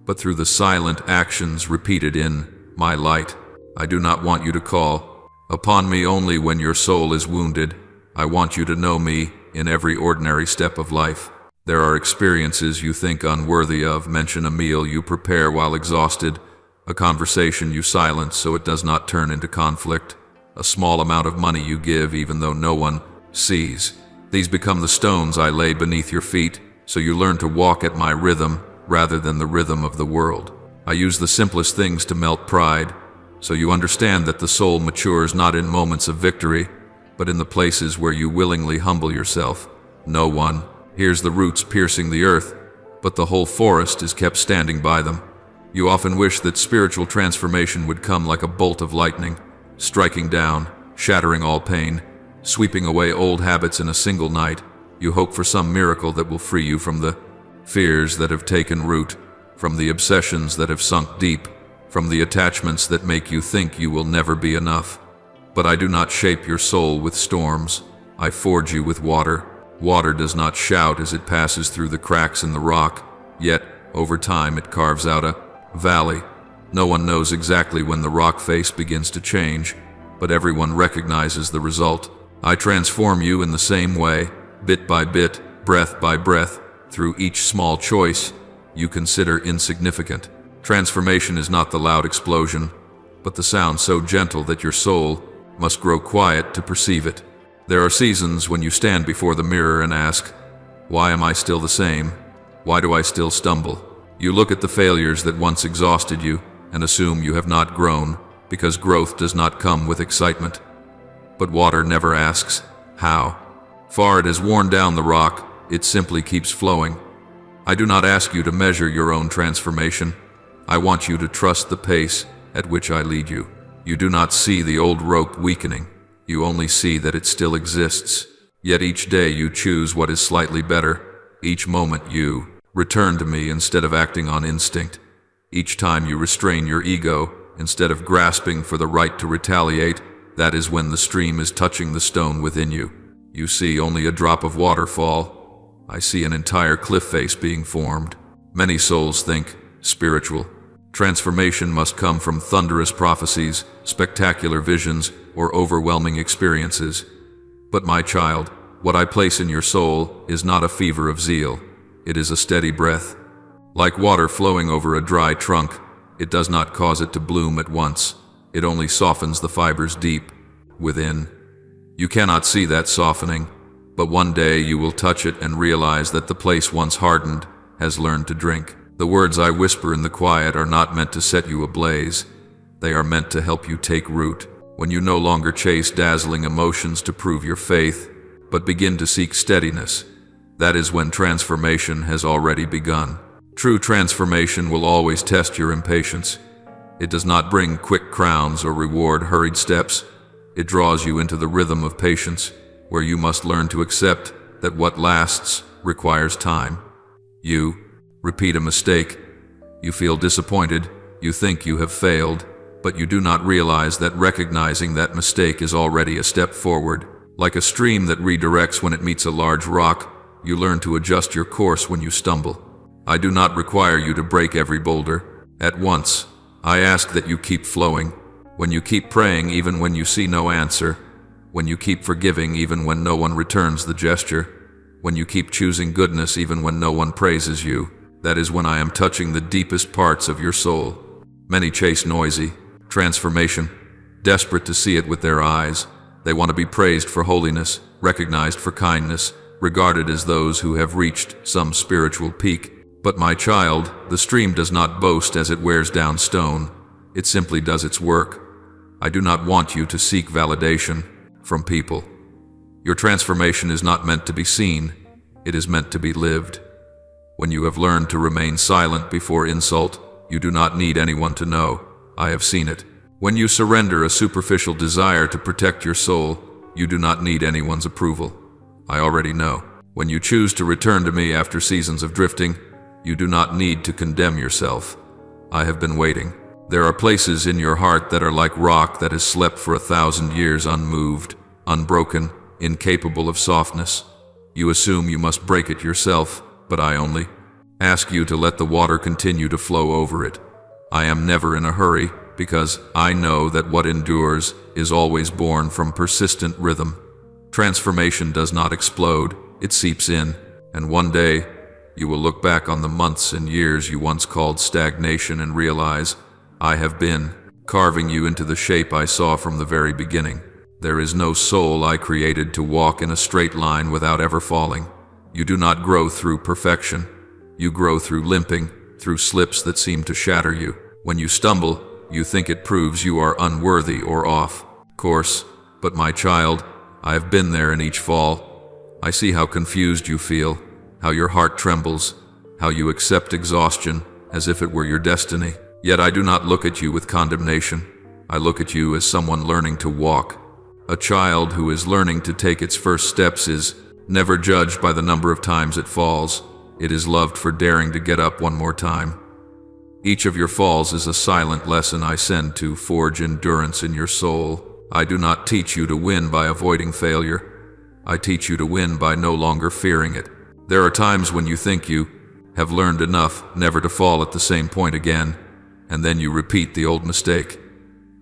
but through the silent actions repeated in my light. I do not want you to call upon me only when your soul is wounded. I want you to know me in every ordinary step of life. There are experiences you think unworthy of. Mention a meal you prepare while exhausted, a conversation you silence so it does not turn into conflict, a small amount of money you give even though no one sees. These become the stones I lay beneath your feet, so you learn to walk at my rhythm rather than the rhythm of the world. I use the simplest things to melt pride, so you understand that the soul matures not in moments of victory, but in the places where you willingly humble yourself. No one hears the roots piercing the earth, but the whole forest is kept standing by them. You often wish that spiritual transformation would come like a bolt of lightning, striking down, shattering all pain, sweeping away old habits in a single night. You hope for some miracle that will free you from the fears that have taken root, from the obsessions that have sunk deep, from the attachments that make you think you will never be enough. But I do not shape your soul with storms. I forge you with water. Water does not shout as it passes through the cracks in the rock, yet, over time, it carves out a valley. No one knows exactly when the rock face begins to change, but everyone recognizes the result. I transform you in the same way, bit by bit, breath by breath, through each small choice you consider insignificant. Transformation is not the loud explosion, but the sound so gentle that your soul must grow quiet to perceive it. There are seasons when you stand before the mirror and ask, why am I still the same? Why do I still stumble? You look at the failures that once exhausted you and assume you have not grown, because growth does not come with excitement. But water never asks, how far it has worn down the rock, it simply keeps flowing. I do not ask you to measure your own transformation. I want you to trust the pace at which I lead you. You do not see the old rope weakening. You only see that it still exists. Yet each day you choose what is slightly better. Each moment you return to me instead of acting on instinct. Each time you restrain your ego instead of grasping for the right to retaliate. That is when the stream is touching the stone within you. You see only a drop of water fall. I see an entire cliff face being formed. Many souls think spiritual transformation must come from thunderous prophecies, spectacular visions, or overwhelming experiences. But my child, what I place in your soul is not a fever of zeal. It is a steady breath. Like water flowing over a dry trunk, it does not cause it to bloom at once. It only softens the fibers deep within. You cannot see that softening, but one day you will touch it and realize that the place once hardened has learned to drink. The words I whisper in the quiet are not meant to set you ablaze. They are meant to help you take root. When you no longer chase dazzling emotions to prove your faith, but begin to seek steadiness, that is when transformation has already begun. True transformation will always test your impatience. It does not bring quick crowns or reward hurried steps. It draws you into the rhythm of patience, where you must learn to accept that what lasts requires time. You repeat a mistake. You feel disappointed. You think you have failed, but you do not realize that recognizing that mistake is already a step forward. Like a stream that redirects when it meets a large rock, you learn to adjust your course when you stumble. I do not require you to break every boulder at once. I ask that you keep flowing. When you keep praying even when you see no answer, when you keep forgiving even when no one returns the gesture, when you keep choosing goodness even when no one praises you, that is when I am touching the deepest parts of your soul. Many chase noisy transformation, desperate to see it with their eyes. They want to be praised for holiness, recognized for kindness, regarded as those who have reached some spiritual peak. But my child, the stream does not boast as it wears down stone. It simply does its work. I do not want you to seek validation from people. Your transformation is not meant to be seen. It is meant to be lived. When you have learned to remain silent before insult, you do not need anyone to know. I have seen it. When you surrender a superficial desire to protect your soul, you do not need anyone's approval. I already know. When you choose to return to me after seasons of drifting, you do not need to condemn yourself. I have been waiting. There are places in your heart that are like rock that has slept for 1,000 years unmoved, unbroken, incapable of softness. You assume you must break it yourself, but I only ask you to let the water continue to flow over it. I am never in a hurry, because I know that what endures is always born from persistent rhythm. Transformation does not explode, it seeps in, and one day, you will look back on the months and years you once called stagnation and realize, I have been carving you into the shape I saw from the very beginning. There is no soul I created to walk in a straight line without ever falling. You do not grow through perfection. You grow through limping, through slips that seem to shatter you. When you stumble, you think it proves you are unworthy or off course. But my child, I have been there in each fall. I see how confused you feel, how your heart trembles, how you accept exhaustion as if it were your destiny. Yet I do not look at you with condemnation. I look at you as someone learning to walk. A child who is learning to take its first steps is never judged by the number of times it falls. It is loved for daring to get up one more time. Each of your falls is a silent lesson I send to forge endurance in your soul. I do not teach you to win by avoiding failure. I teach you to win by no longer fearing it. There are times when you think you have learned enough never to fall at the same point again, and then you repeat the old mistake.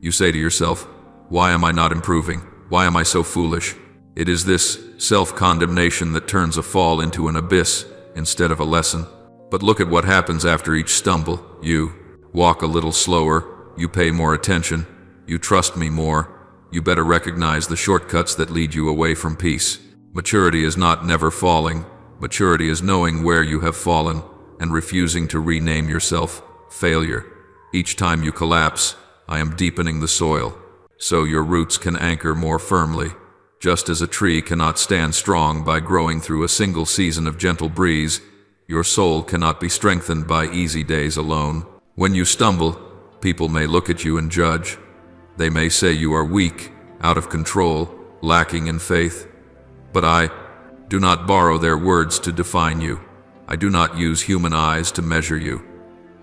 You say to yourself, "Why am I not improving? Why am I so foolish?" It is this self-condemnation that turns a fall into an abyss instead of a lesson. But look at what happens after each stumble. You walk a little slower, you pay more attention, you trust me more, you better recognize the shortcuts that lead you away from peace. Maturity is not never falling. Maturity is knowing where you have fallen and refusing to rename yourself failure. Each time you collapse, I am deepening the soil, so your roots can anchor more firmly. Just as a tree cannot stand strong by growing through a single season of gentle breeze, your soul cannot be strengthened by easy days alone. When you stumble, people may look at you and judge. They may say you are weak, out of control, lacking in faith. But I do not borrow their words to define you. I do not use human eyes to measure you.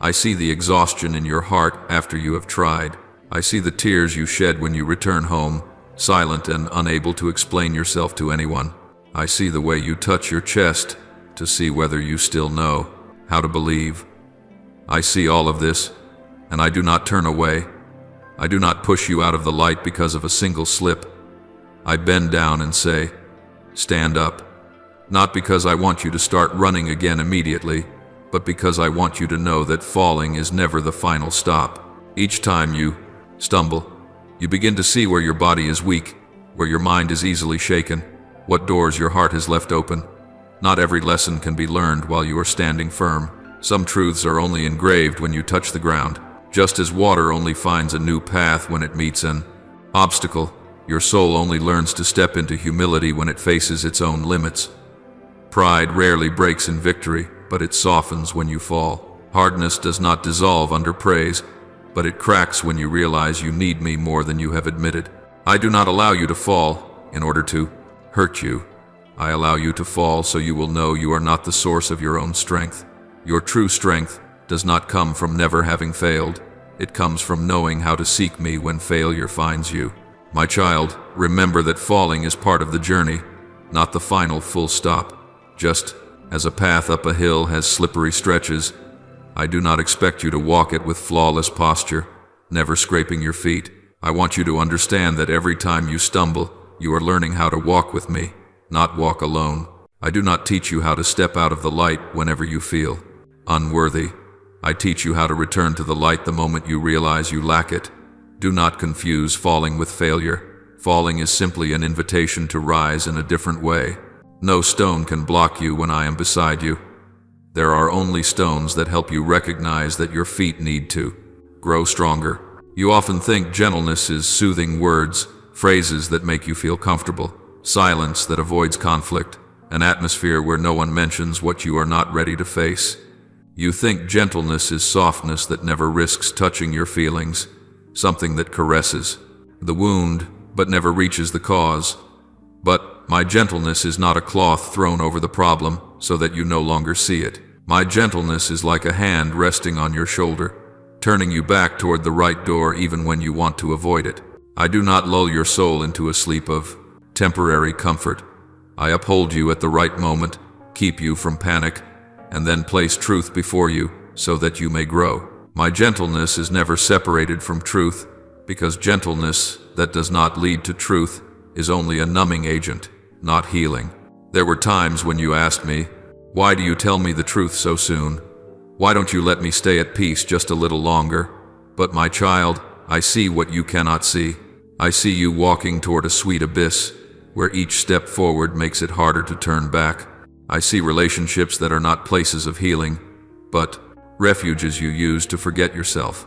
I see the exhaustion in your heart after you have tried. I see the tears you shed when you return home, silent and unable to explain yourself to anyone. I see the way you touch your chest to see whether you still know how to believe. I see all of this, and I do not turn away. I do not push you out of the light because of a single slip. I bend down and say, "Stand up." Not because I want you to start running again immediately, but because I want you to know that falling is never the final stop. Each time you stumble, you begin to see where your body is weak, where your mind is easily shaken, what doors your heart has left open. Not every lesson can be learned while you are standing firm. Some truths are only engraved when you touch the ground. Just as water only finds a new path when it meets an obstacle, your soul only learns to step into humility when it faces its own limits. Pride rarely breaks in victory, but it softens when you fall. Hardness does not dissolve under praise, but it cracks when you realize you need me more than you have admitted. I do not allow you to fall in order to hurt you. I allow you to fall so you will know you are not the source of your own strength. Your true strength does not come from never having failed. It comes from knowing how to seek me when failure finds you. My child, remember that falling is part of the journey, not the final full stop. Just as a path up a hill has slippery stretches, I do not expect you to walk it with flawless posture, never scraping your feet. I want you to understand that every time you stumble, you are learning how to walk with me, not walk alone. I do not teach you how to step out of the light whenever you feel unworthy. I teach you how to return to the light the moment you realize you lack it. Do not confuse falling with failure. Falling is simply an invitation to rise in a different way. No stone can block you when I am beside you. There are only stones that help you recognize that your feet need to grow stronger. You often think gentleness is soothing words, phrases that make you feel comfortable, silence that avoids conflict, an atmosphere where no one mentions what you are not ready to face. You think gentleness is softness that never risks touching your feelings, something that caresses the wound but never reaches the cause. But my gentleness is not a cloth thrown over the problem so that you no longer see it. My gentleness is like a hand resting on your shoulder, turning you back toward the right door even when you want to avoid it. I do not lull your soul into a sleep of temporary comfort. I uphold you at the right moment, keep you from panic, and then place truth before you so that you may grow. My gentleness is never separated from truth, because gentleness that does not lead to truth is only a numbing agent, not healing. There were times when you asked me, "Why do you tell me the truth so soon? Why don't you let me stay at peace just a little longer?" But my child, I see what you cannot see. I see you walking toward a sweet abyss, where each step forward makes it harder to turn back. I see relationships that are not places of healing, but refuges you use to forget yourself.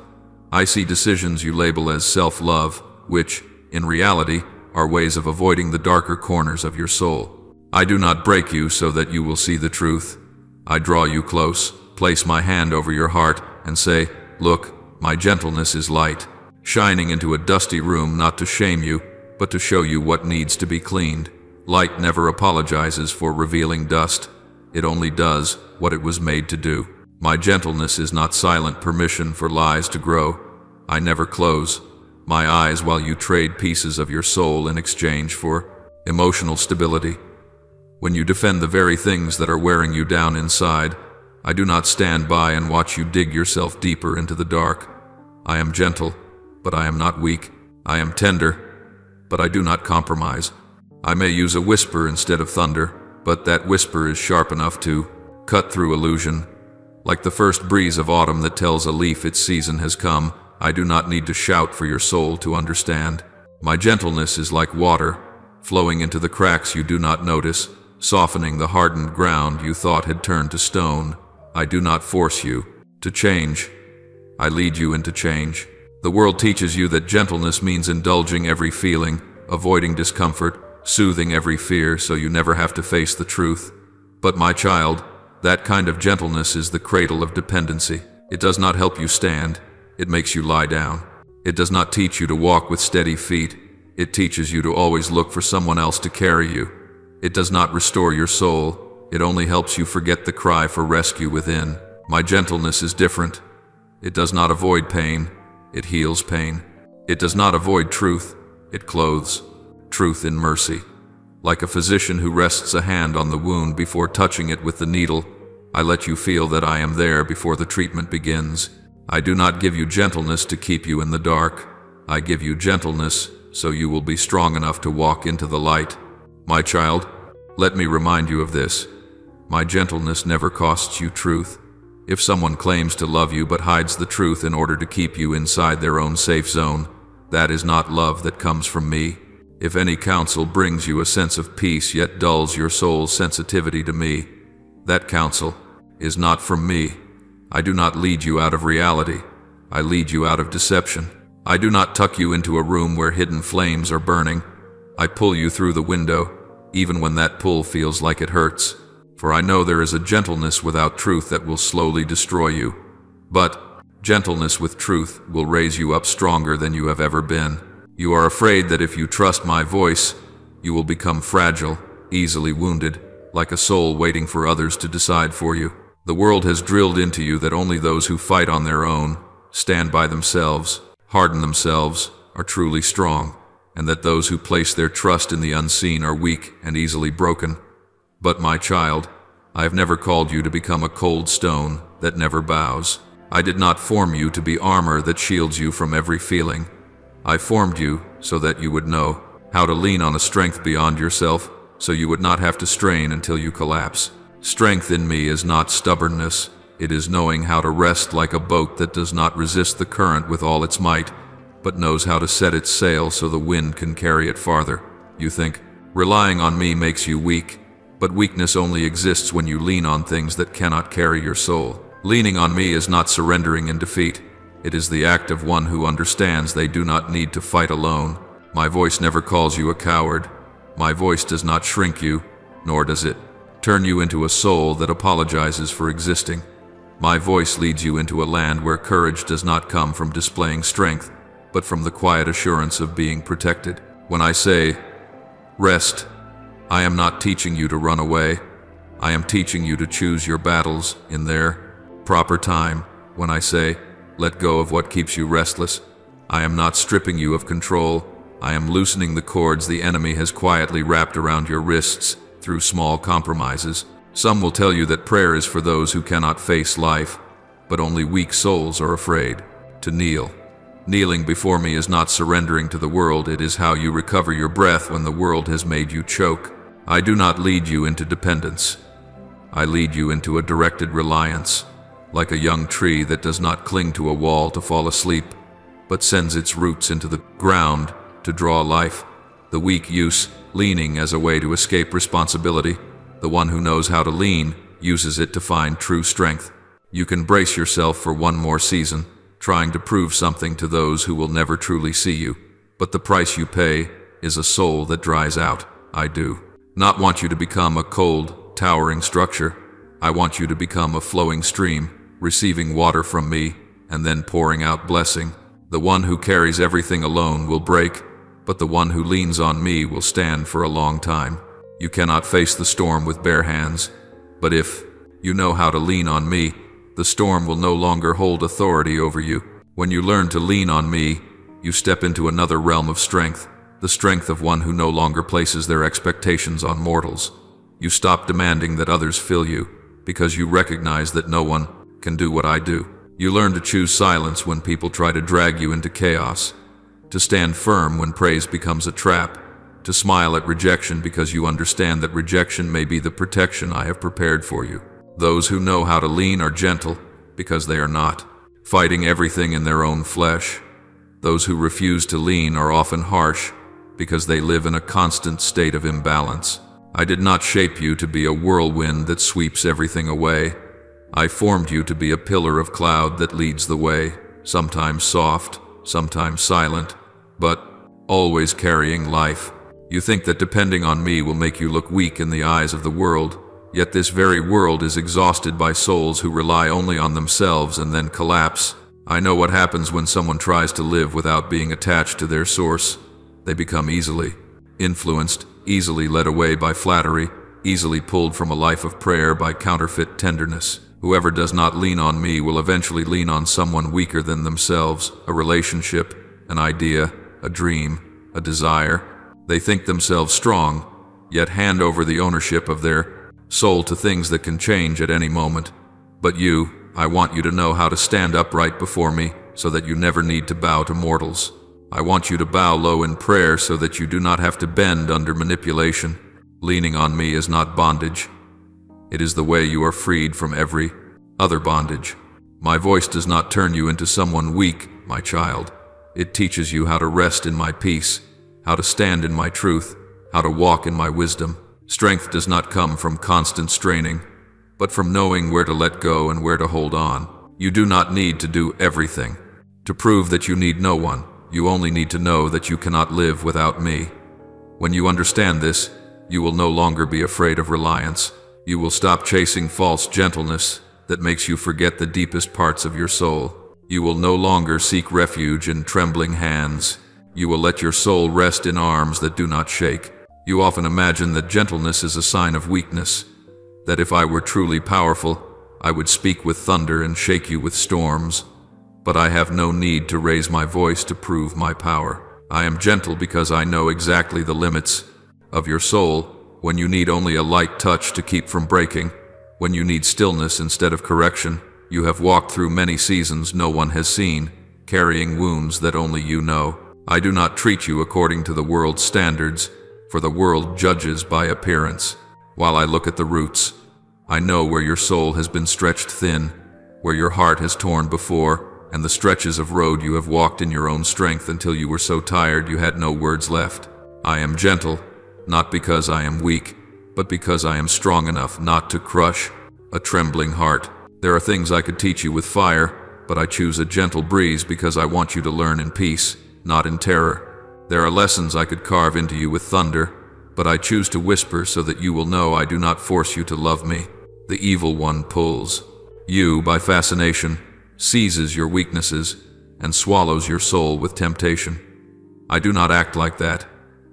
I see decisions you label as self-love, which, in reality, are ways of avoiding the darker corners of your soul. I do not break you so that you will see the truth. I draw you close, place my hand over your heart, and say, "Look, my gentleness is light, shining into a dusty room not to shame you, but to show you what needs to be cleaned." Light never apologizes for revealing dust. It only does what it was made to do. My gentleness is not silent permission for lies to grow. I never close my eyes while you trade pieces of your soul in exchange for emotional stability. When you defend the very things that are wearing you down inside, I do not stand by and watch you dig yourself deeper into the dark. I am gentle, but I am not weak. I am tender, but I do not compromise. I may use a whisper instead of thunder, but that whisper is sharp enough to cut through illusion. Like the first breeze of autumn that tells a leaf its season has come, I do not need to shout for your soul to understand. My gentleness is like water, flowing into the cracks you do not notice, softening the hardened ground you thought had turned to stone. I do not force you to change. I lead you into change. The world teaches you that gentleness means indulging every feeling, avoiding discomfort, soothing every fear so you never have to face the truth. But my child, that kind of gentleness is the cradle of dependency. It does not help you stand. It makes you lie down. It does not teach you to walk with steady feet. It teaches you to always look for someone else to carry you. It does not restore your soul. It only helps you forget the cry for rescue within. My gentleness is different. It does not avoid pain. It heals pain. It does not avoid truth. It clothes truth in mercy. Like a physician who rests a hand on the wound before touching it with the needle, I let you feel that I am there before the treatment begins. I do not give you gentleness to keep you in the dark. I give you gentleness so you will be strong enough to walk into the light. My child, let me remind you of this. My gentleness never costs you truth. If someone claims to love you but hides the truth in order to keep you inside their own safe zone, that is not love that comes from me. If any counsel brings you a sense of peace yet dulls your soul's sensitivity to me, that counsel is not from me. I do not lead you out of reality. I lead you out of deception. I do not tuck you into a room where hidden flames are burning. I pull you through the window, even when that pull feels like it hurts. For I know there is a gentleness without truth that will slowly destroy you. But gentleness with truth will raise you up stronger than you have ever been. You are afraid that if you trust my voice, you will become fragile, easily wounded, like a soul waiting for others to decide for you. The world has drilled into you that only those who fight on their own, stand by themselves, harden themselves, are truly strong, and that those who place their trust in the unseen are weak and easily broken. But my child, I have never called you to become a cold stone that never bows. I did not form you to be armor that shields you from every feeling. I formed you so that you would know how to lean on a strength beyond yourself, so you would not have to strain until you collapse. Strength in me is not stubbornness. It is knowing how to rest like a boat that does not resist the current with all its might, but knows how to set its sail so the wind can carry it farther. You think, relying on me makes you weak, but weakness only exists when you lean on things that cannot carry your soul. Leaning on me is not surrendering in defeat. It is the act of one who understands they do not need to fight alone. My voice never calls you a coward. My voice does not shrink you, nor does it turn you into a soul that apologizes for existing. My voice leads you into a land where courage does not come from displaying strength, but from the quiet assurance of being protected. When I say, rest, I am not teaching you to run away. I am teaching you to choose your battles in their proper time. When I say, let go of what keeps you restless, I am not stripping you of control. I am loosening the cords the enemy has quietly wrapped around your wrists through small compromises. Some will tell you that prayer is for those who cannot face life, but only weak souls are afraid to kneel. Kneeling before me is not surrendering to the world. It is how you recover your breath when the world has made you choke. I do not lead you into dependence. I lead you into a directed reliance, like a young tree that does not cling to a wall to fall asleep, but sends its roots into the ground to draw life. The weak use leaning as a way to escape responsibility. The one who knows how to lean uses it to find true strength. You can brace yourself for one more season, trying to prove something to those who will never truly see you. But the price you pay is a soul that dries out. I do not want you to become a cold, towering structure. I want you to become a flowing stream, receiving water from me and then pouring out blessing. The one who carries everything alone will break, but the one who leans on me will stand for a long time. You cannot face the storm with bare hands, but if you know how to lean on me, the storm will no longer hold authority over you. When you learn to lean on me, you step into another realm of strength, the strength of one who no longer places their expectations on mortals. You stop demanding that others fill you, because you recognize that no one can do what I do. You learn to choose silence when people try to drag you into chaos, to stand firm when praise becomes a trap, to smile at rejection because you understand that rejection may be the protection I have prepared for you. Those who know how to lean are gentle because they are not fighting everything in their own flesh. Those who refuse to lean are often harsh because they live in a constant state of imbalance. I did not shape you to be a whirlwind that sweeps everything away. I formed you to be a pillar of cloud that leads the way, sometimes soft, sometimes silent, but always carrying life. You think that depending on me will make you look weak in the eyes of the world, yet this very world is exhausted by souls who rely only on themselves and then collapse. I know what happens when someone tries to live without being attached to their source. They become easily influenced, easily led away by flattery, easily pulled from a life of prayer by counterfeit tenderness. Whoever does not lean on me will eventually lean on someone weaker than themselves, a relationship, an idea, a dream, a desire. They think themselves strong, yet hand over the ownership of their soul to things that can change at any moment. But you, I want you to know how to stand upright before me so that you never need to bow to mortals. I want you to bow low in prayer so that you do not have to bend under manipulation. Leaning on me is not bondage. It is the way you are freed from every other bondage. My voice does not turn you into someone weak, my child. It teaches you how to rest in my peace, how to stand in my truth, how to walk in my wisdom. Strength does not come from constant straining, but from knowing where to let go and where to hold on. You do not need to do everything to prove that you need no one. You only need to know that you cannot live without me. When you understand this, you will no longer be afraid of reliance. You will stop chasing false gentleness that makes you forget the deepest parts of your soul. You will no longer seek refuge in trembling hands. You will let your soul rest in arms that do not shake. You often imagine that gentleness is a sign of weakness, that if I were truly powerful, I would speak with thunder and shake you with storms. But I have no need to raise my voice to prove my power. I am gentle because I know exactly the limits of your soul. When you need only a light touch to keep from breaking, when you need stillness instead of correction, you have walked through many seasons no one has seen, carrying wounds that only you know. I do not treat you according to the world's standards, for the world judges by appearance. While I look at the roots, I know where your soul has been stretched thin, where your heart has torn before, and the stretches of road you have walked in your own strength until you were so tired you had no words left. I am gentle, not because I am weak, but because I am strong enough not to crush a trembling heart. There are things I could teach you with fire, but I choose a gentle breeze because I want you to learn in peace, not in terror. There are lessons I could carve into you with thunder, but I choose to whisper so that you will know I do not force you to love me. The evil one pulls you by fascination, seizes your weaknesses, and swallows your soul with temptation. I do not act like that.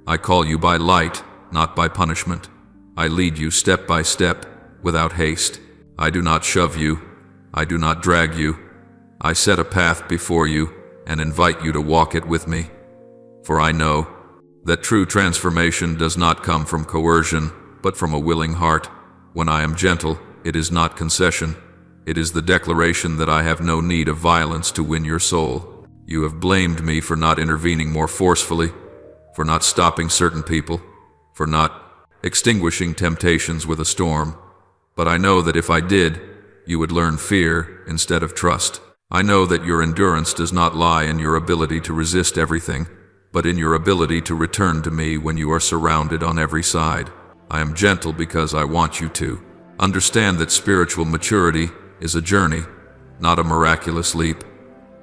I call you by light, not by punishment. I lead you step by step, without haste. I do not shove you. I do not drag you. I set a path before you and invite you to walk it with me. For I know that true transformation does not come from coercion, but from a willing heart. When I am gentle, it is not concession. It is the declaration that I have no need of violence to win your soul. You have blamed me for not intervening more forcefully, for not stopping certain people, for not extinguishing temptations with a storm. But I know that if I did, you would learn fear instead of trust. I know that your endurance does not lie in your ability to resist everything, but in your ability to return to me when you are surrounded on every side. I am gentle because I want you to. Understand that spiritual maturity is a journey, not a miraculous leap.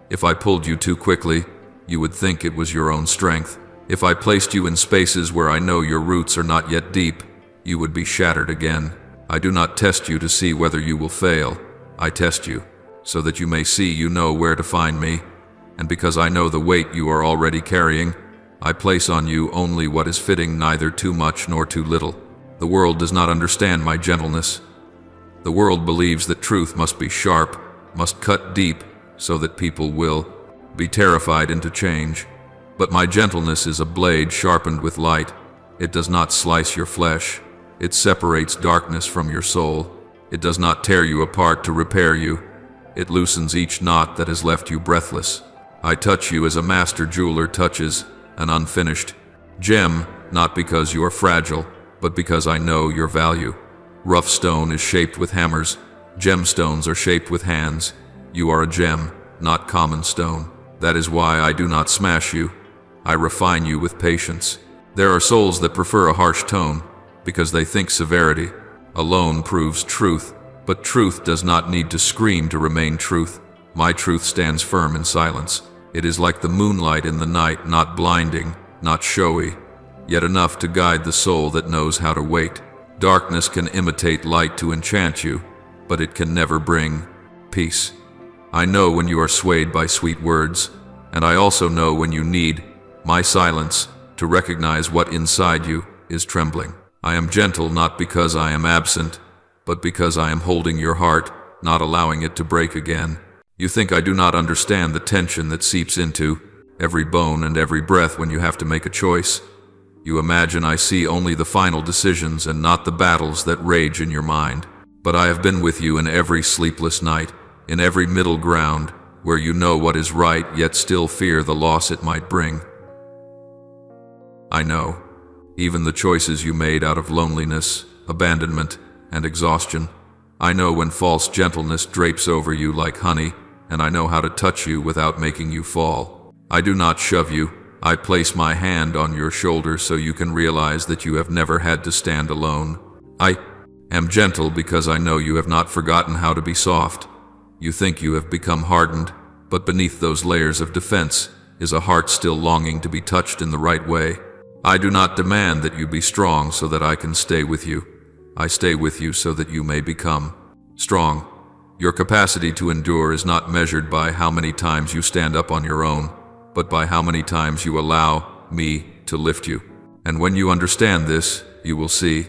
If I pulled you too quickly, you would think it was your own strength. If I placed you in spaces where I know your roots are not yet deep, you would be shattered again. I do not test you to see whether you will fail. I test you so that you may see you know where to find me. And because I know the weight you are already carrying, I place on you only what is fitting, neither too much nor too little. The world does not understand my gentleness. The world believes that truth must be sharp, must cut deep, so that people will be terrified into change. But my gentleness is a blade sharpened with light. It does not slice your flesh. It separates darkness from your soul. It does not tear you apart to repair you. It loosens each knot that has left you breathless. I touch you as a master jeweler touches an unfinished gem, not because you are fragile, but because I know your value. Rough stone is shaped with hammers. Gemstones are shaped with hands. You are a gem, not common stone. That is why I do not smash you. I refine you with patience. There are souls that prefer a harsh tone because they think severity alone proves truth, but truth does not need to scream to remain truth. My truth stands firm in silence. It is like the moonlight in the night, not blinding, not showy, yet enough to guide the soul that knows how to wait. Darkness can imitate light to enchant you, but it can never bring peace. I know when you are swayed by sweet words, and I also know when you need my silence to recognize what inside you is trembling. I am gentle not because I am absent, but because I am holding your heart, not allowing it to break again. You think I do not understand the tension that seeps into every bone and every breath when you have to make a choice. You imagine I see only the final decisions and not the battles that rage in your mind. But I have been with you in every sleepless night, in every middle ground, where you know what is right yet still fear the loss it might bring. I know. Even the choices you made out of loneliness, abandonment, and exhaustion. I know when false gentleness drapes over you like honey, and I know how to touch you without making you fall. I do not shove you. I place my hand on your shoulder so you can realize that you have never had to stand alone. I am gentle because I know you have not forgotten how to be soft. You think you have become hardened, but beneath those layers of defense is a heart still longing to be touched in the right way. I do not demand that you be strong so that I can stay with you. I stay with you so that you may become strong. Your capacity to endure is not measured by how many times you stand up on your own, but by how many times you allow me to lift you. And when you understand this, you will see,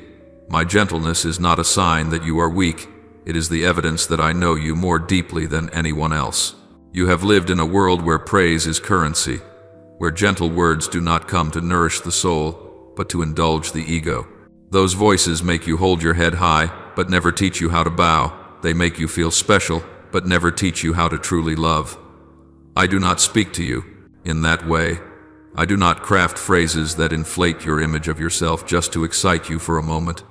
my gentleness is not a sign that you are weak. It is the evidence that I know you more deeply than anyone else. You have lived in a world where praise is currency, where gentle words do not come to nourish the soul, but to indulge the ego. Those voices make you hold your head high, but never teach you how to bow. They make you feel special, but never teach you how to truly love. I do not speak to you in that way. I do not craft phrases that inflate your image of yourself just to excite you for a moment.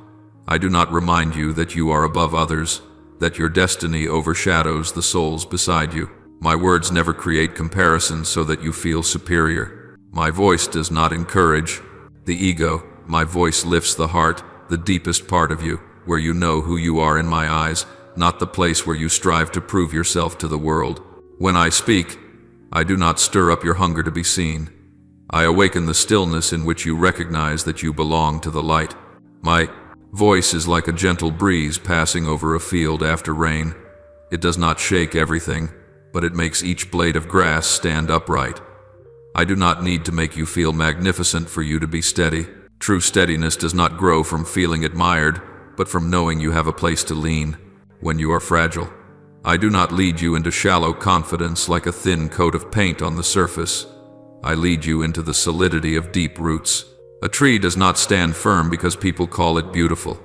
I do not remind you that you are above others, that your destiny overshadows the souls beside you. My words never create comparisons so that you feel superior. My voice does not encourage the ego. My voice lifts the heart, the deepest part of you, where you know who you are in my eyes, not the place where you strive to prove yourself to the world. When I speak, I do not stir up your hunger to be seen. I awaken the stillness in which you recognize that you belong to the light. My voice is like a gentle breeze passing over a field after rain. It does not shake everything, but it makes each blade of grass stand upright. I do not need to make you feel magnificent for you to be steady. True steadiness does not grow from feeling admired, but from knowing you have a place to lean when you are fragile. I do not lead you into shallow confidence like a thin coat of paint on the surface. I lead you into the solidity of deep roots. A tree does not stand firm because people call it beautiful.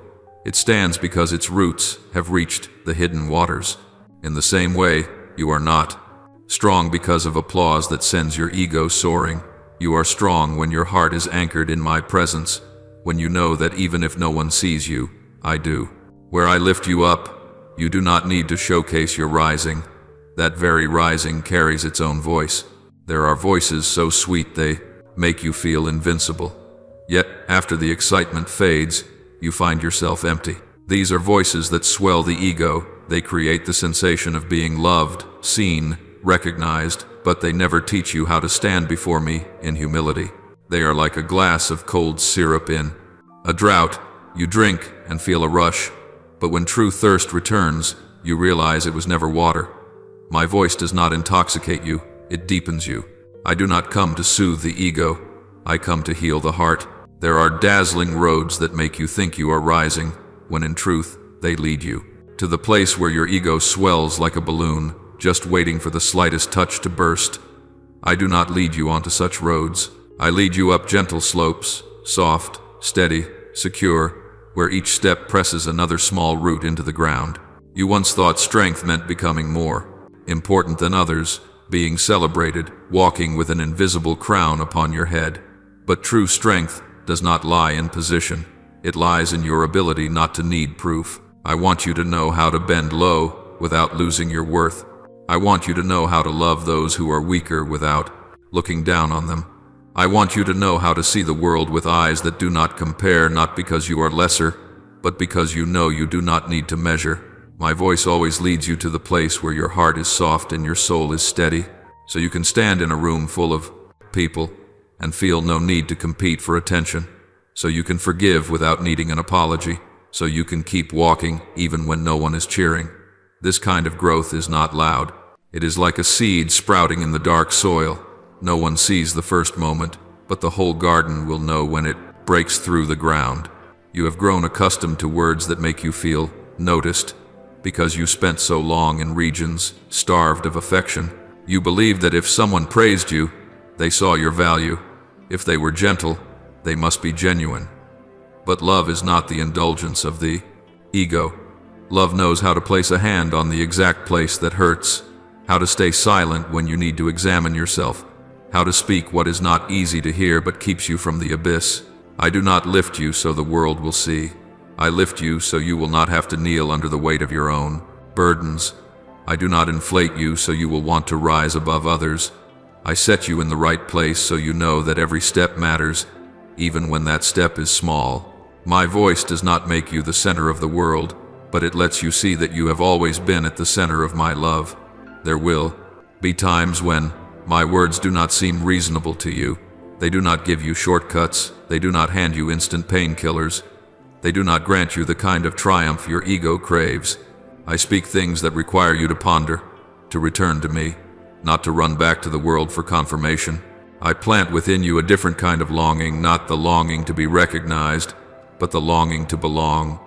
It stands because its roots have reached the hidden waters. In the same way, you are not strong because of applause that sends your ego soaring. You are strong when your heart is anchored in my presence, when you know that even if no one sees you, I do. Where I lift you up, you do not need to showcase your rising. That very rising carries its own voice. There are voices so sweet they make you feel invincible. Yet, after the excitement fades, you find yourself empty. These are voices that swell the ego. They create the sensation of being loved, seen, recognized, but they never teach you how to stand before me in humility. They are like a glass of cold syrup in a drought. You drink and feel a rush, but when true thirst returns, you realize it was never water. My voice does not intoxicate you, it deepens you. I do not come to soothe the ego, I come to heal the heart. There are dazzling roads that make you think you are rising, when in truth, they lead you to the place where your ego swells like a balloon, just waiting for the slightest touch to burst. I do not lead you onto such roads. I lead you up gentle slopes, soft, steady, secure, where each step presses another small root into the ground. You once thought strength meant becoming more important than others, being celebrated, walking with an invisible crown upon your head. But true strength does not lie in position. It lies in your ability not to need proof. I want you to know how to bend low without losing your worth. I want you to know how to love those who are weaker without looking down on them. I want you to know how to see the world with eyes that do not compare, not because you are lesser, but because you know you do not need to measure. My voice always leads you to the place where your heart is soft and your soul is steady, so you can stand in a room full of people and feel no need to compete for attention, so you can forgive without needing an apology, so you can keep walking even when no one is cheering. This kind of growth is not loud. It is like a seed sprouting in the dark soil. No one sees the first moment, but the whole garden will know when it breaks through the ground. You have grown accustomed to words that make you feel noticed, because you spent so long in regions starved of affection. You believed that if someone praised you, they saw your value. If they were gentle, they must be genuine. But love is not the indulgence of the ego. Love knows how to place a hand on the exact place that hurts, how to stay silent when you need to examine yourself, how to speak what is not easy to hear but keeps you from the abyss. I do not lift you so the world will see. I lift you so you will not have to kneel under the weight of your own burdens. I do not inflate you so you will want to rise above others. I set you in the right place so you know that every step matters, even when that step is small. My voice does not make you the center of the world, but it lets you see that you have always been at the center of my love. There will be times when my words do not seem reasonable to you. They do not give you shortcuts. They do not hand you instant painkillers. They do not grant you the kind of triumph your ego craves. I speak things that require you to ponder, to return to me, not to run back to the world for confirmation. I plant within you a different kind of longing, not the longing to be recognized, but the longing to belong.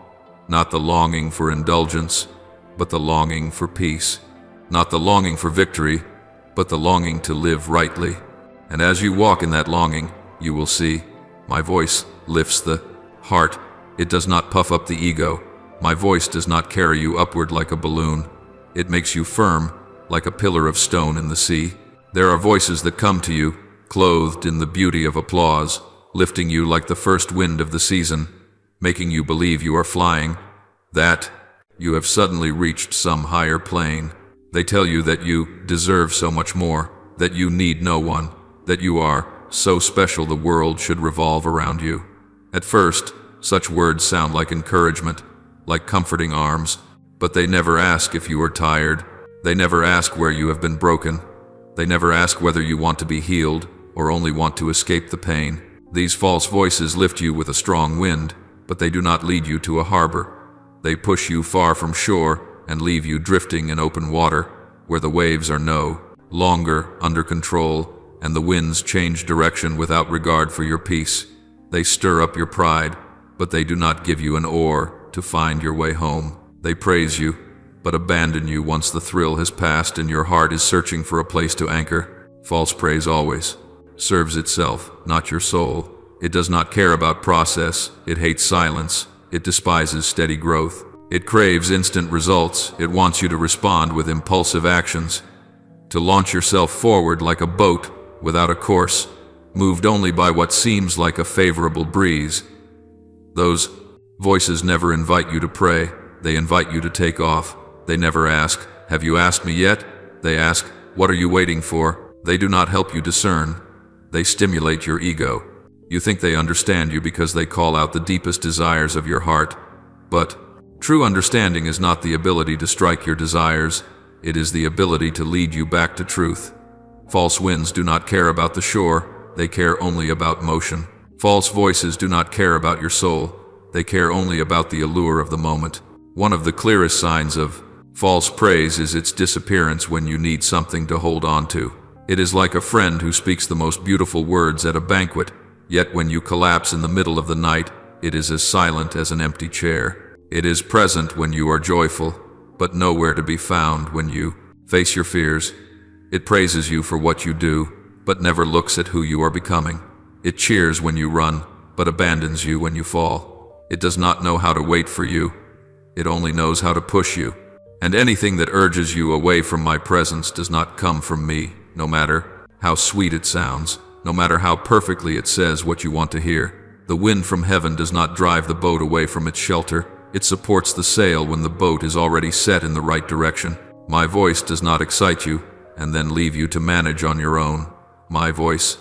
Not the longing for indulgence, but the longing for peace. Not the longing for victory, but the longing to live rightly. And as you walk in that longing, you will see, my voice lifts the heart. It does not puff up the ego. My voice does not carry you upward like a balloon. It makes you firm, like a pillar of stone in the sea. There are voices that come to you, clothed in the beauty of applause, lifting you like the first wind of the season, making you believe you are flying, that you have suddenly reached some higher plane. They tell you that you deserve so much more, that you need no one, that you are so special the world should revolve around you. At first, such words sound like encouragement, like comforting arms, but they never ask if you are tired. They never ask where you have been broken. They never ask whether you want to be healed or only want to escape the pain. These false voices lift you with a strong wind, but they do not lead you to a harbor. They push you far from shore and leave you drifting in open water, where the waves are no longer under control and the winds change direction without regard for your peace. They stir up your pride, but they do not give you an oar to find your way home. They praise you, but abandon you once the thrill has passed and your heart is searching for a place to anchor. False praise always serves itself, not your soul. It does not care about process. It hates silence. It despises steady growth. It craves instant results. It wants you to respond with impulsive actions, to launch yourself forward like a boat without a course, moved only by what seems like a favorable breeze. Those voices never invite you to pray. They invite you to take off. They never ask, "Have you asked me yet?" They ask, "What are you waiting for?" They do not help you discern. They stimulate your ego. You think they understand you because they call out the deepest desires of your heart. But true understanding is not the ability to strike your desires, it is the ability to lead you back to truth. False winds do not care about the shore, they care only about motion. False voices do not care about your soul, they care only about the allure of the moment. One of the clearest signs of false praise is its disappearance when you need something to hold on to. It is like a friend who speaks the most beautiful words at a banquet, yet when you collapse in the middle of the night, it is as silent as an empty chair. It is present when you are joyful, but nowhere to be found when you face your fears. It praises you for what you do, but never looks at who you are becoming. It cheers when you run, but abandons you when you fall. It does not know how to wait for you. It only knows how to push you. And anything that urges you away from my presence does not come from me, no matter how sweet it sounds, no matter how perfectly it says what you want to hear. The wind from heaven does not drive the boat away from its shelter. It supports the sail when the boat is already set in the right direction. My voice does not excite you and then leave you to manage on your own. My voice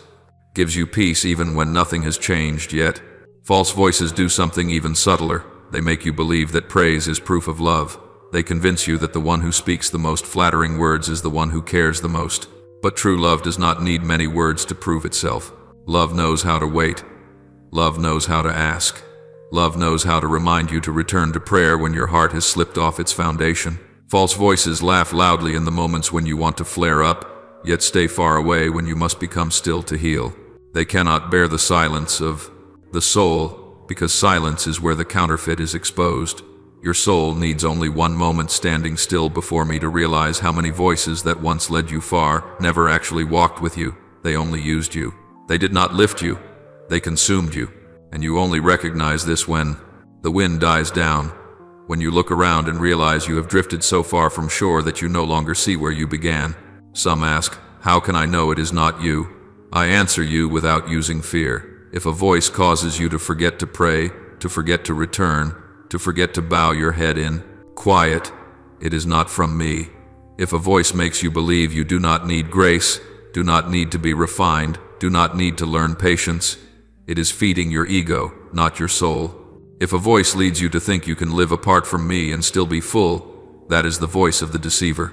gives you peace even when nothing has changed yet. False voices do something even subtler. They make you believe that praise is proof of love. They convince you that the one who speaks the most flattering words is the one who cares the most. But true love does not need many words to prove itself. Love knows how to wait. Love knows how to ask. Love knows how to remind you to return to prayer when your heart has slipped off its foundation. False voices laugh loudly in the moments when you want to flare up, yet stay far away when you must become still to heal. They cannot bear the silence of the soul, because silence is where the counterfeit is exposed. Your soul needs only one moment standing still before me to realize how many voices that once led you far never actually walked with you. They only used you. They did not lift you. They consumed you. And you only recognize this when the wind dies down, when you look around and realize you have drifted so far from shore that you no longer see where you began. Some ask, how can I know it is not you? I answer you without using fear. If a voice causes you to forget to pray, to forget to return, to forget to bow your head in quiet, it is not from me. If a voice makes you believe you do not need grace, do not need to be refined, do not need to learn patience, it is feeding your ego, not your soul. If a voice leads you to think you can live apart from me and still be full, that is the voice of the deceiver.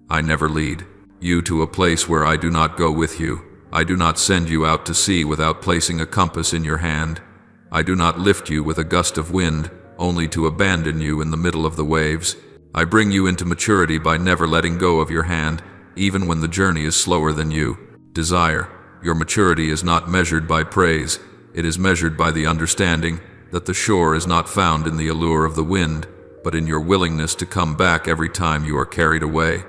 I never lead you to a place where I do not go with you. I do not send you out to sea without placing a compass in your hand. I do not lift you with a gust of wind, only to abandon you in the middle of the waves. I bring you into maturity by never letting go of your hand, even when the journey is slower than you desire. Your maturity is not measured by praise. It is measured by the understanding that the shore is not found in the allure of the wind, but in your willingness to come back every time you are carried away.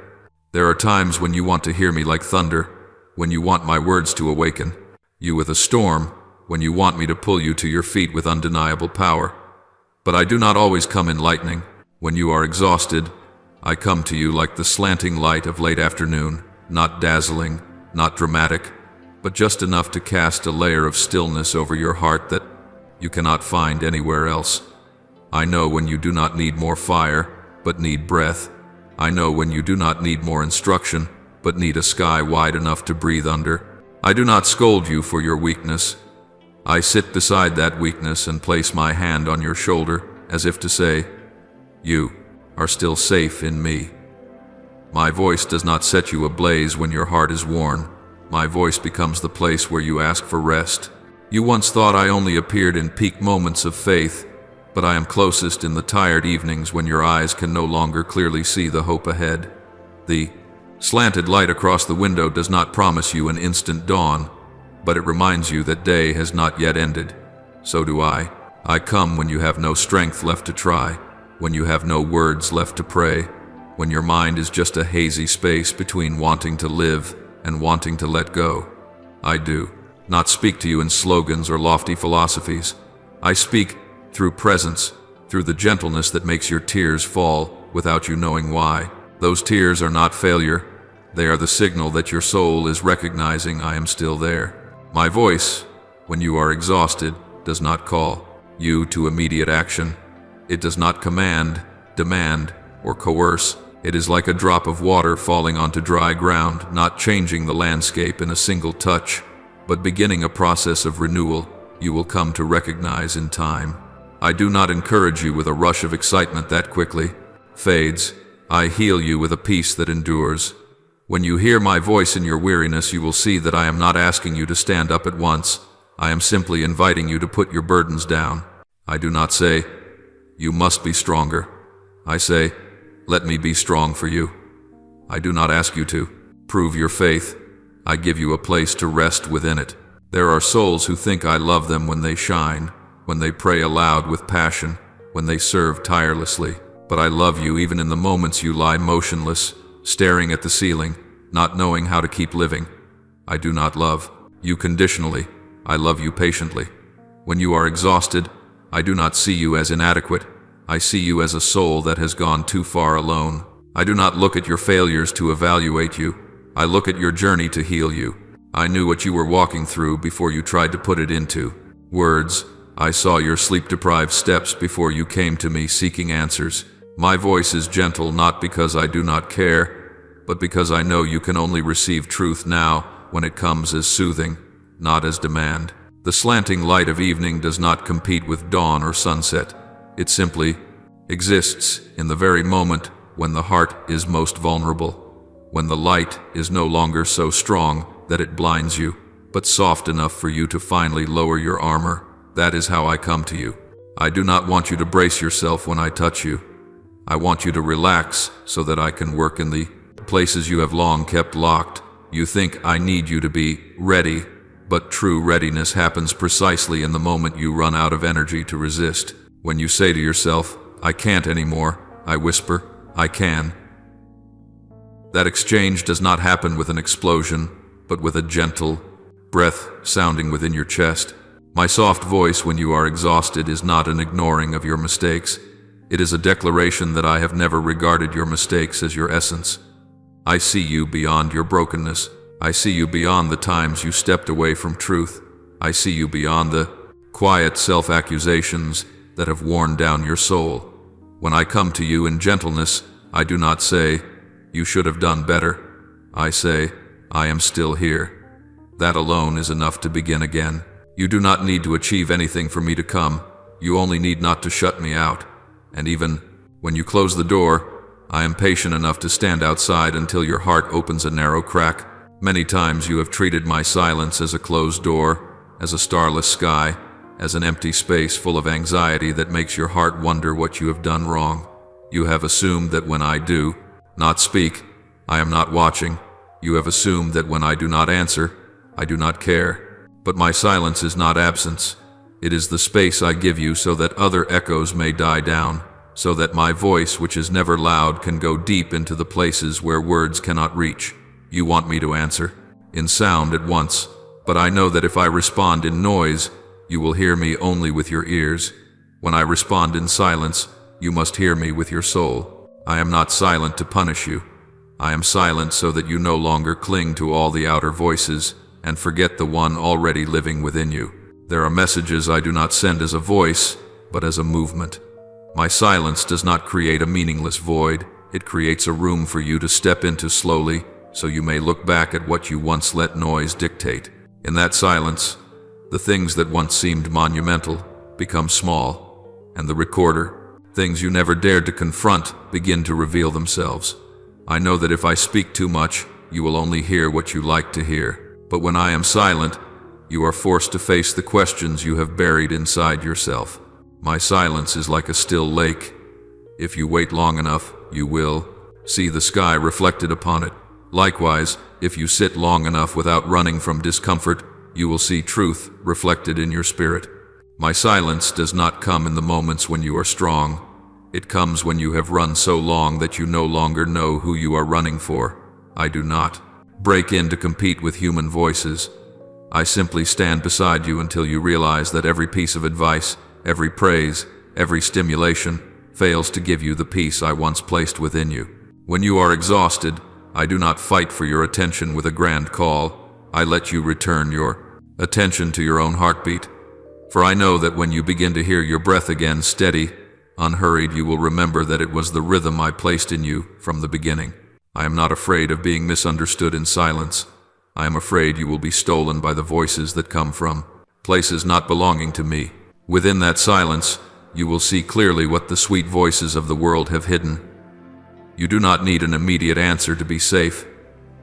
There are times when you want to hear me like thunder, when you want my words to awaken you with a storm, when you want me to pull you to your feet with undeniable power. But I do not always come in lightning. When you are exhausted, I come to you like the slanting light of late afternoon, not dazzling, not dramatic, but just enough to cast a layer of stillness over your heart that you cannot find anywhere else. I know when you do not need more fire, but need breath. I know when you do not need more instruction, but need a sky wide enough to breathe under. I do not scold you for your weakness. I sit beside that weakness and place my hand on your shoulder, as if to say, you are still safe in me. My voice does not set you ablaze when your heart is worn. My voice becomes the place where you ask for rest. You once thought I only appeared in peak moments of faith, but I am closest in the tired evenings when your eyes can no longer clearly see the hope ahead. The slanted light across the window does not promise you an instant dawn, but it reminds you that day has not yet ended. So do I. I come when you have no strength left to try, when you have no words left to pray, when your mind is just a hazy space between wanting to live and wanting to let go. I do not speak to you in slogans or lofty philosophies. I speak through presence, through the gentleness that makes your tears fall without you knowing why. Those tears are not failure. They are the signal that your soul is recognizing I am still there. My voice, when you are exhausted, does not call you to immediate action. It does not command, demand, or coerce. It is like a drop of water falling onto dry ground, not changing the landscape in a single touch, but beginning a process of renewal, you will come to recognize in time. I do not encourage you with a rush of excitement that quickly fades. I heal you with a peace that endures. When you hear my voice in your weariness, you will see that I am not asking you to stand up at once. I am simply inviting you to put your burdens down. I do not say, you must be stronger. I say, let me be strong for you. I do not ask you to prove your faith. I give you a place to rest within it. There are souls who think I love them when they shine, when they pray aloud with passion, when they serve tirelessly. But I love you even in the moments you lie motionless, staring at the ceiling, not knowing how to keep living. I do not love you conditionally. I love you patiently. When you are exhausted, I do not see you as inadequate. I see you as a soul that has gone too far alone. I do not look at your failures to evaluate you. I look at your journey to heal you. I knew what you were walking through before you tried to put it into words. I saw your sleep-deprived steps before you came to me seeking answers. My voice is gentle not because I do not care, but because I know you can only receive truth now when it comes as soothing, not as demand. The slanting light of evening does not compete with dawn or sunset. It simply exists in the very moment when the heart is most vulnerable, when the light is no longer so strong that it blinds you, but soft enough for you to finally lower your armor. That is how I come to you. I do not want you to brace yourself when I touch you. I want you to relax so that I can work in the places you have long kept locked. You think I need you to be ready, but true readiness happens precisely in the moment you run out of energy to resist. When you say to yourself, I can't anymore, I whisper, I can. That exchange does not happen with an explosion, but with a gentle breath sounding within your chest. My soft voice when you are exhausted is not an ignoring of your mistakes. It is a declaration that I have never regarded your mistakes as your essence. I see you beyond your brokenness. I see you beyond the times you stepped away from truth. I see you beyond the quiet self-accusations that have worn down your soul. When I come to you in gentleness, I do not say, you should have done better. I say, I am still here. That alone is enough to begin again. You do not need to achieve anything for me to come. You only need not to shut me out. And even when you close the door, I am patient enough to stand outside until your heart opens a narrow crack. Many times you have treated my silence as a closed door, as a starless sky, as an empty space full of anxiety that makes your heart wonder what you have done wrong. You have assumed that when I do not speak, I am not watching. You have assumed that when I do not answer, I do not care. But my silence is not absence. It is the space I give you so that other echoes may die down, so that my voice, which is never loud, can go deep into the places where words cannot reach. You want me to answer in sound at once, but I know that if I respond in noise, you will hear me only with your ears. When I respond in silence, you must hear me with your soul. I am not silent to punish you. I am silent so that you no longer cling to all the outer voices and forget the one already living within you. There are messages I do not send as a voice, but as a movement. My silence does not create a meaningless void. It creates a room for you to step into slowly, so you may look back at what you once let noise dictate. In that silence, the things that once seemed monumental become small, and the recorder, things you never dared to confront, begin to reveal themselves. I know that if I speak too much, you will only hear what you like to hear. But when I am silent, you are forced to face the questions you have buried inside yourself. My silence is like a still lake. If you wait long enough, you will see the sky reflected upon it. Likewise, if you sit long enough without running from discomfort, you will see truth reflected in your spirit. My silence does not come in the moments when you are strong. It comes when you have run so long that you no longer know who you are running for. I do not break in to compete with human voices. I simply stand beside you until you realize that every piece of advice, every praise, every stimulation fails to give you the peace I once placed within you. When you are exhausted, I do not fight for your attention with a grand call. I let you return your attention to your own heartbeat. For I know that when you begin to hear your breath again steady, unhurried, you will remember that it was the rhythm I placed in you from the beginning. I am not afraid of being misunderstood in silence. I am afraid you will be stolen by the voices that come from places not belonging to me. Within that silence, you will see clearly what the sweet voices of the world have hidden. You do not need an immediate answer to be safe.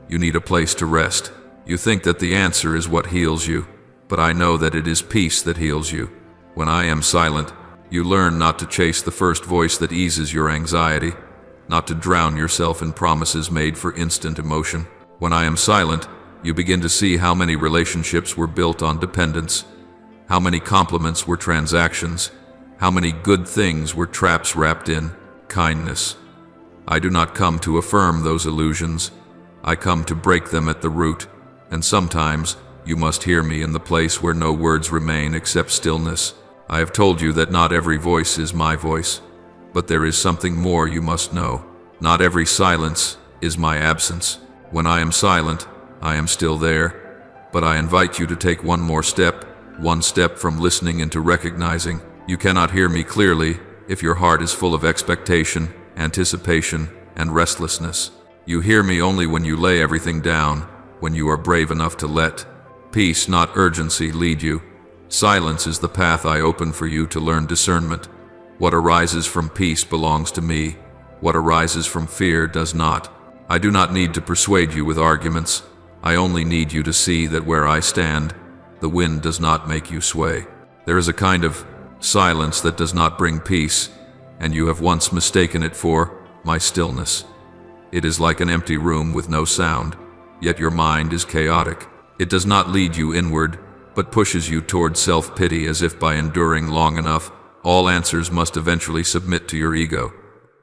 You need a place to rest. You think that the answer is what heals you, but I know that it is peace that heals you. When I am silent, you learn not to chase the first voice that eases your anxiety, not to drown yourself in promises made for instant emotion. When I am silent, you begin to see how many relationships were built on dependence, how many compliments were transactions, how many good things were traps wrapped in kindness. I do not come to affirm those illusions. I come to break them at the root, and sometimes you must hear me in the place where no words remain except stillness. I have told you that not every voice is my voice, but there is something more you must know. Not every silence is my absence. When I am silent, I am still there, but I invite you to take one more step, one step from listening into recognizing. You cannot hear me clearly if your heart is full of expectation, anticipation, and restlessness. You hear me only when you lay everything down, when you are brave enough to let peace, not urgency, lead you. Silence is the path I open for you to learn discernment. What arises from peace belongs to me. What arises from fear does not. I do not need to persuade you with arguments. I only need you to see that where I stand, the wind does not make you sway. There is a kind of silence that does not bring peace, and you have once mistaken it for my stillness. It is like an empty room with no sound, yet your mind is chaotic. It does not lead you inward, but pushes you toward self-pity as if by enduring long enough, all answers must eventually submit to your ego.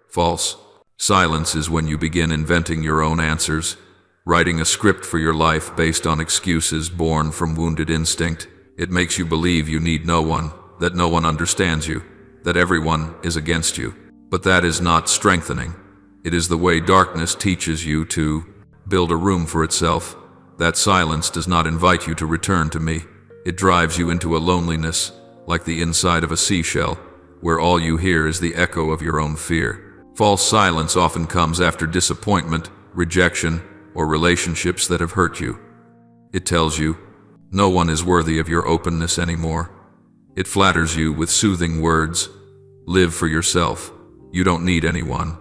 False. Silence is when you begin inventing your own answers, writing a script for your life based on excuses born from wounded instinct. It makes you believe you need no one, that no one understands you, that everyone is against you. But that is not strengthening. It is the way darkness teaches you to build a room for itself. That silence does not invite you to return to me. It drives you into a loneliness, like the inside of a seashell, where all you hear is the echo of your own fear. False silence often comes after disappointment, rejection, or relationships that have hurt you. It tells you, no one is worthy of your openness anymore. It flatters you with soothing words. Live for yourself. You don't need anyone.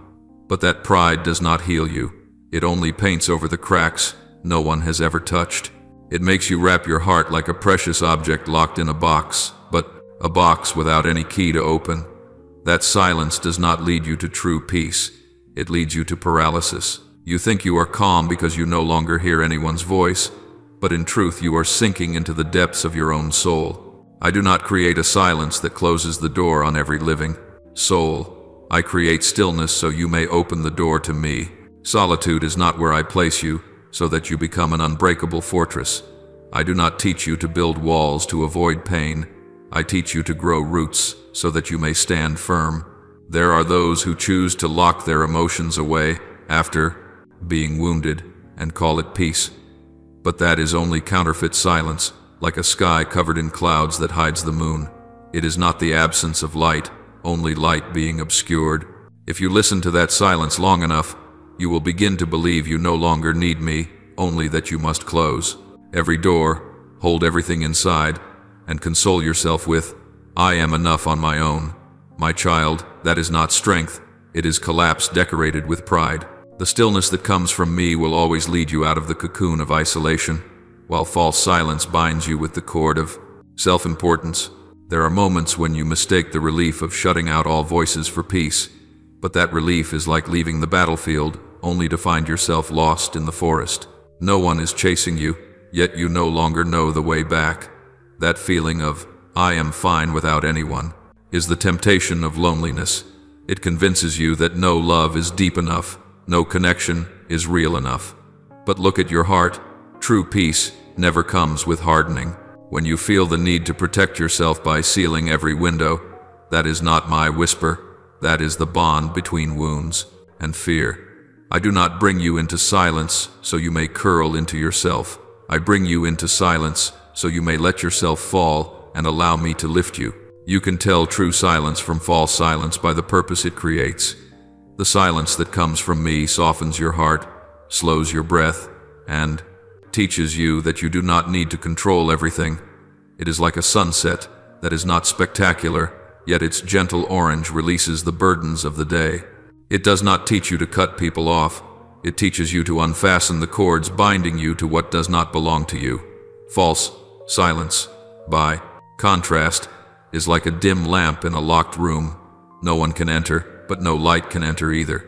But that pride does not heal you. It only paints over the cracks no one has ever touched. It makes you wrap your heart like a precious object locked in a box, but a box without any key to open. That silence does not lead you to true peace. It leads you to paralysis. You think you are calm because you no longer hear anyone's voice, but in truth you are sinking into the depths of your own soul. I do not create a silence that closes the door on every living soul. I create stillness so you may open the door to me. Solitude is not where I place you, so that you become an unbreakable fortress. I do not teach you to build walls to avoid pain. I teach you to grow roots so that you may stand firm. There are those who choose to lock their emotions away after being wounded and call it peace. But that is only counterfeit silence, like a sky covered in clouds that hides the moon. It is not the absence of light, only light being obscured. If you listen to that silence long enough, you will begin to believe you no longer need me, only that you must close every door, hold everything inside, and console yourself with, I am enough on my own. My child, that is not strength, it is collapse decorated with pride. The stillness that comes from me will always lead you out of the cocoon of isolation, while false silence binds you with the cord of self-importance. There are moments when you mistake the relief of shutting out all voices for peace, but that relief is like leaving the battlefield, only to find yourself lost in the forest. No one is chasing you, yet you no longer know the way back. That feeling of, I am fine without anyone, is the temptation of loneliness. It convinces you that no love is deep enough, no connection is real enough. But look at your heart. True peace never comes with hardening. When you feel the need to protect yourself by sealing every window, that is not my whisper. That is the bond between wounds and fear. I do not bring you into silence so you may curl into yourself. I bring you into silence so you may let yourself fall and allow me to lift you. You can tell true silence from false silence by the purpose it creates. The silence that comes from me softens your heart, slows your breath, and teaches you that you do not need to control everything. It is like a sunset that is not spectacular, yet its gentle orange releases the burdens of the day. It does not teach you to cut people off. It teaches you to unfasten the cords binding you to what does not belong to you. False silence, by contrast, is like a dim lamp in a locked room. No one can enter, but no light can enter either.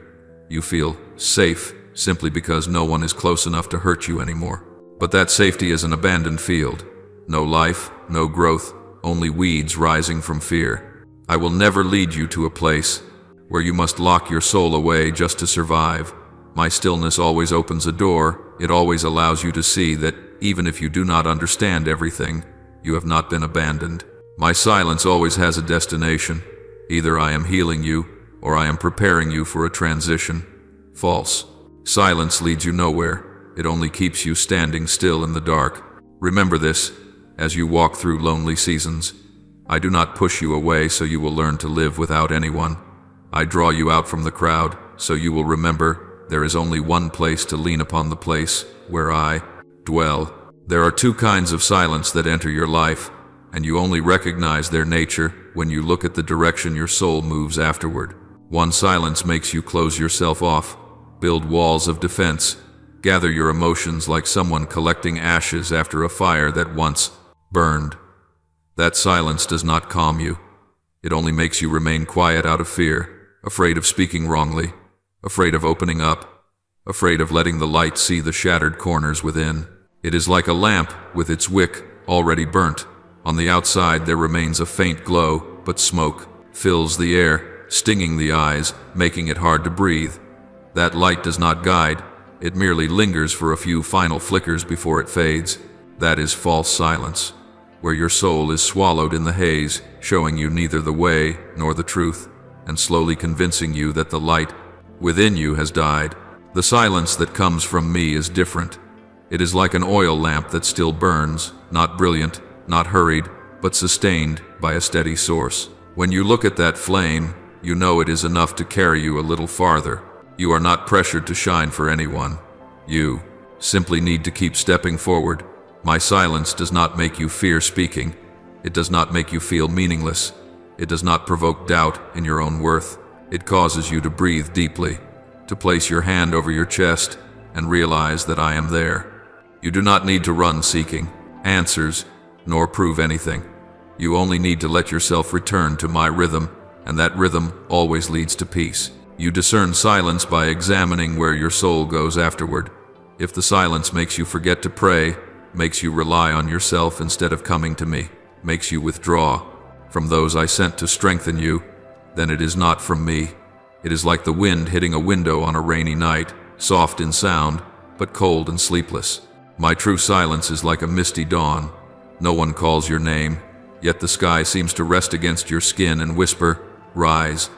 You feel safe simply because no one is close enough to hurt you anymore. But that safety is an abandoned field. No life, no growth, only weeds rising from fear. I will never lead you to a place where you must lock your soul away just to survive. My stillness always opens a door. It always allows you to see that even if you do not understand everything, you have not been abandoned. My silence always has a destination. Either I am healing you, or I am preparing you for a transition. False silence leads you nowhere. It only keeps you standing still in the dark. Remember this as you walk through lonely seasons. I do not push you away so you will learn to live without anyone. I draw you out from the crowd so you will remember there is only one place to lean upon, the place where I dwell. There are two kinds of silence that enter your life, and you only recognize their nature when you look at the direction your soul moves afterward. One silence makes you close yourself off, build walls of defense, gather your emotions like someone collecting ashes after a fire that once burned. That silence does not calm you. It only makes you remain quiet out of fear, afraid of speaking wrongly, afraid of opening up, afraid of letting the light see the shattered corners within. It is like a lamp with its wick already burnt. On the outside there remains a faint glow, but smoke fills the air, stinging the eyes, making it hard to breathe. That light does not guide. It merely lingers for a few final flickers before it fades. That is false silence, where your soul is swallowed in the haze, showing you neither the way nor the truth, and slowly convincing you that the light within you has died. The silence that comes from me is different. It is like an oil lamp that still burns, not brilliant, not hurried, but sustained by a steady source. When you look at that flame, you know it is enough to carry you a little farther. You are not pressured to shine for anyone. You simply need to keep stepping forward. My silence does not make you fear speaking. It does not make you feel meaningless. It does not provoke doubt in your own worth. It causes you to breathe deeply, to place your hand over your chest and realize that I am there. You do not need to run seeking answers, nor prove anything. You only need to let yourself return to my rhythm, and that rhythm always leads to peace. You discern silence by examining where your soul goes afterward. If the silence makes you forget to pray, makes you rely on yourself instead of coming to me, makes you withdraw from those I sent to strengthen you, then it is not from me. It is like the wind hitting a window on a rainy night, soft in sound, but cold and sleepless. My true silence is like a misty dawn. No one calls your name, yet the sky seems to rest against your skin and whisper, "Rise,"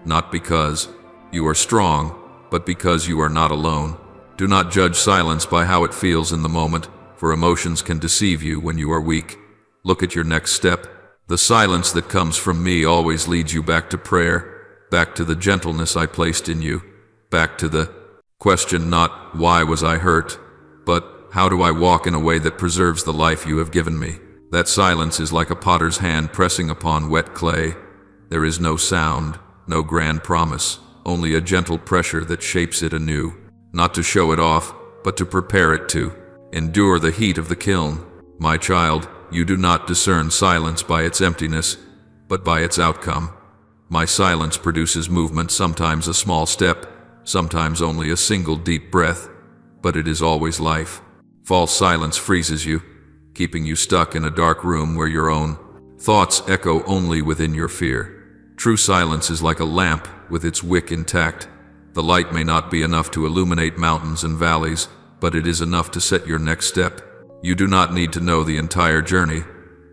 not because you are strong, but because you are not alone. Do not judge silence by how it feels in the moment, for emotions can deceive you when you are weak. Look at your next step. The silence that comes from me always leads you back to prayer, back to the gentleness I placed in you, back to the question not why was I hurt, but how do I walk in a way that preserves the life you have given me. That silence is like a potter's hand pressing upon wet clay. There is no sound, no grand promise, only a gentle pressure that shapes it anew, not to show it off, but to prepare it to endure the heat of the kiln. My child, you do not discern silence by its emptiness, but by its outcome. My silence produces movement, sometimes a small step, sometimes only a single deep breath, but it is always life. False silence freezes you, keeping you stuck in a dark room where your own thoughts echo only within your fear. True silence is like a lamp with its wick intact. The light may not be enough to illuminate mountains and valleys, but it is enough to set your next step. You do not need to know the entire journey.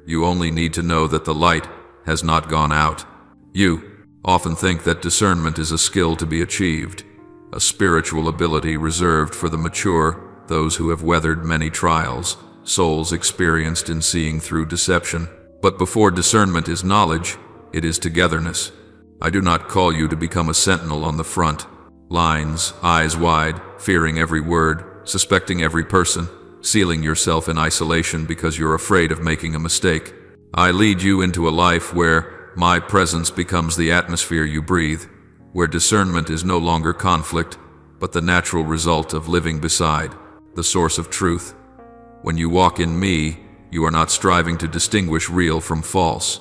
You only need to know that the light has not gone out. You often think that discernment is a skill to be achieved, a spiritual ability reserved for the mature, those who have weathered many trials, souls experienced in seeing through deception. But before discernment is knowledge, it is togetherness. I do not call you to become a sentinel on the front lines, eyes wide, fearing every word, suspecting every person. sealing yourself in isolation because you're afraid of making a mistake. I lead you into a life where my presence becomes the atmosphere you breathe, where discernment is no longer conflict, but the natural result of living beside the source of truth. When you walk in me, you are not striving to distinguish real from false.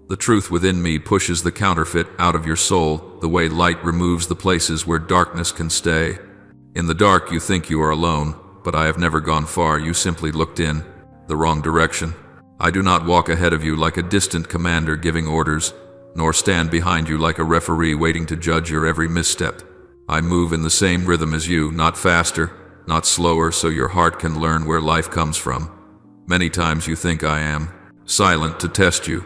The truth within me pushes the counterfeit out of your soul, the way light removes the places where darkness can stay. In the dark you think you are alone, but I have never gone far. You simply looked in the wrong direction. I do not walk ahead of you like a distant commander giving orders, nor stand behind you like a referee waiting to judge your every misstep. I move in the same rhythm as you, not faster, not slower, so your heart can learn where life comes from. Many times you think I am silent to test you.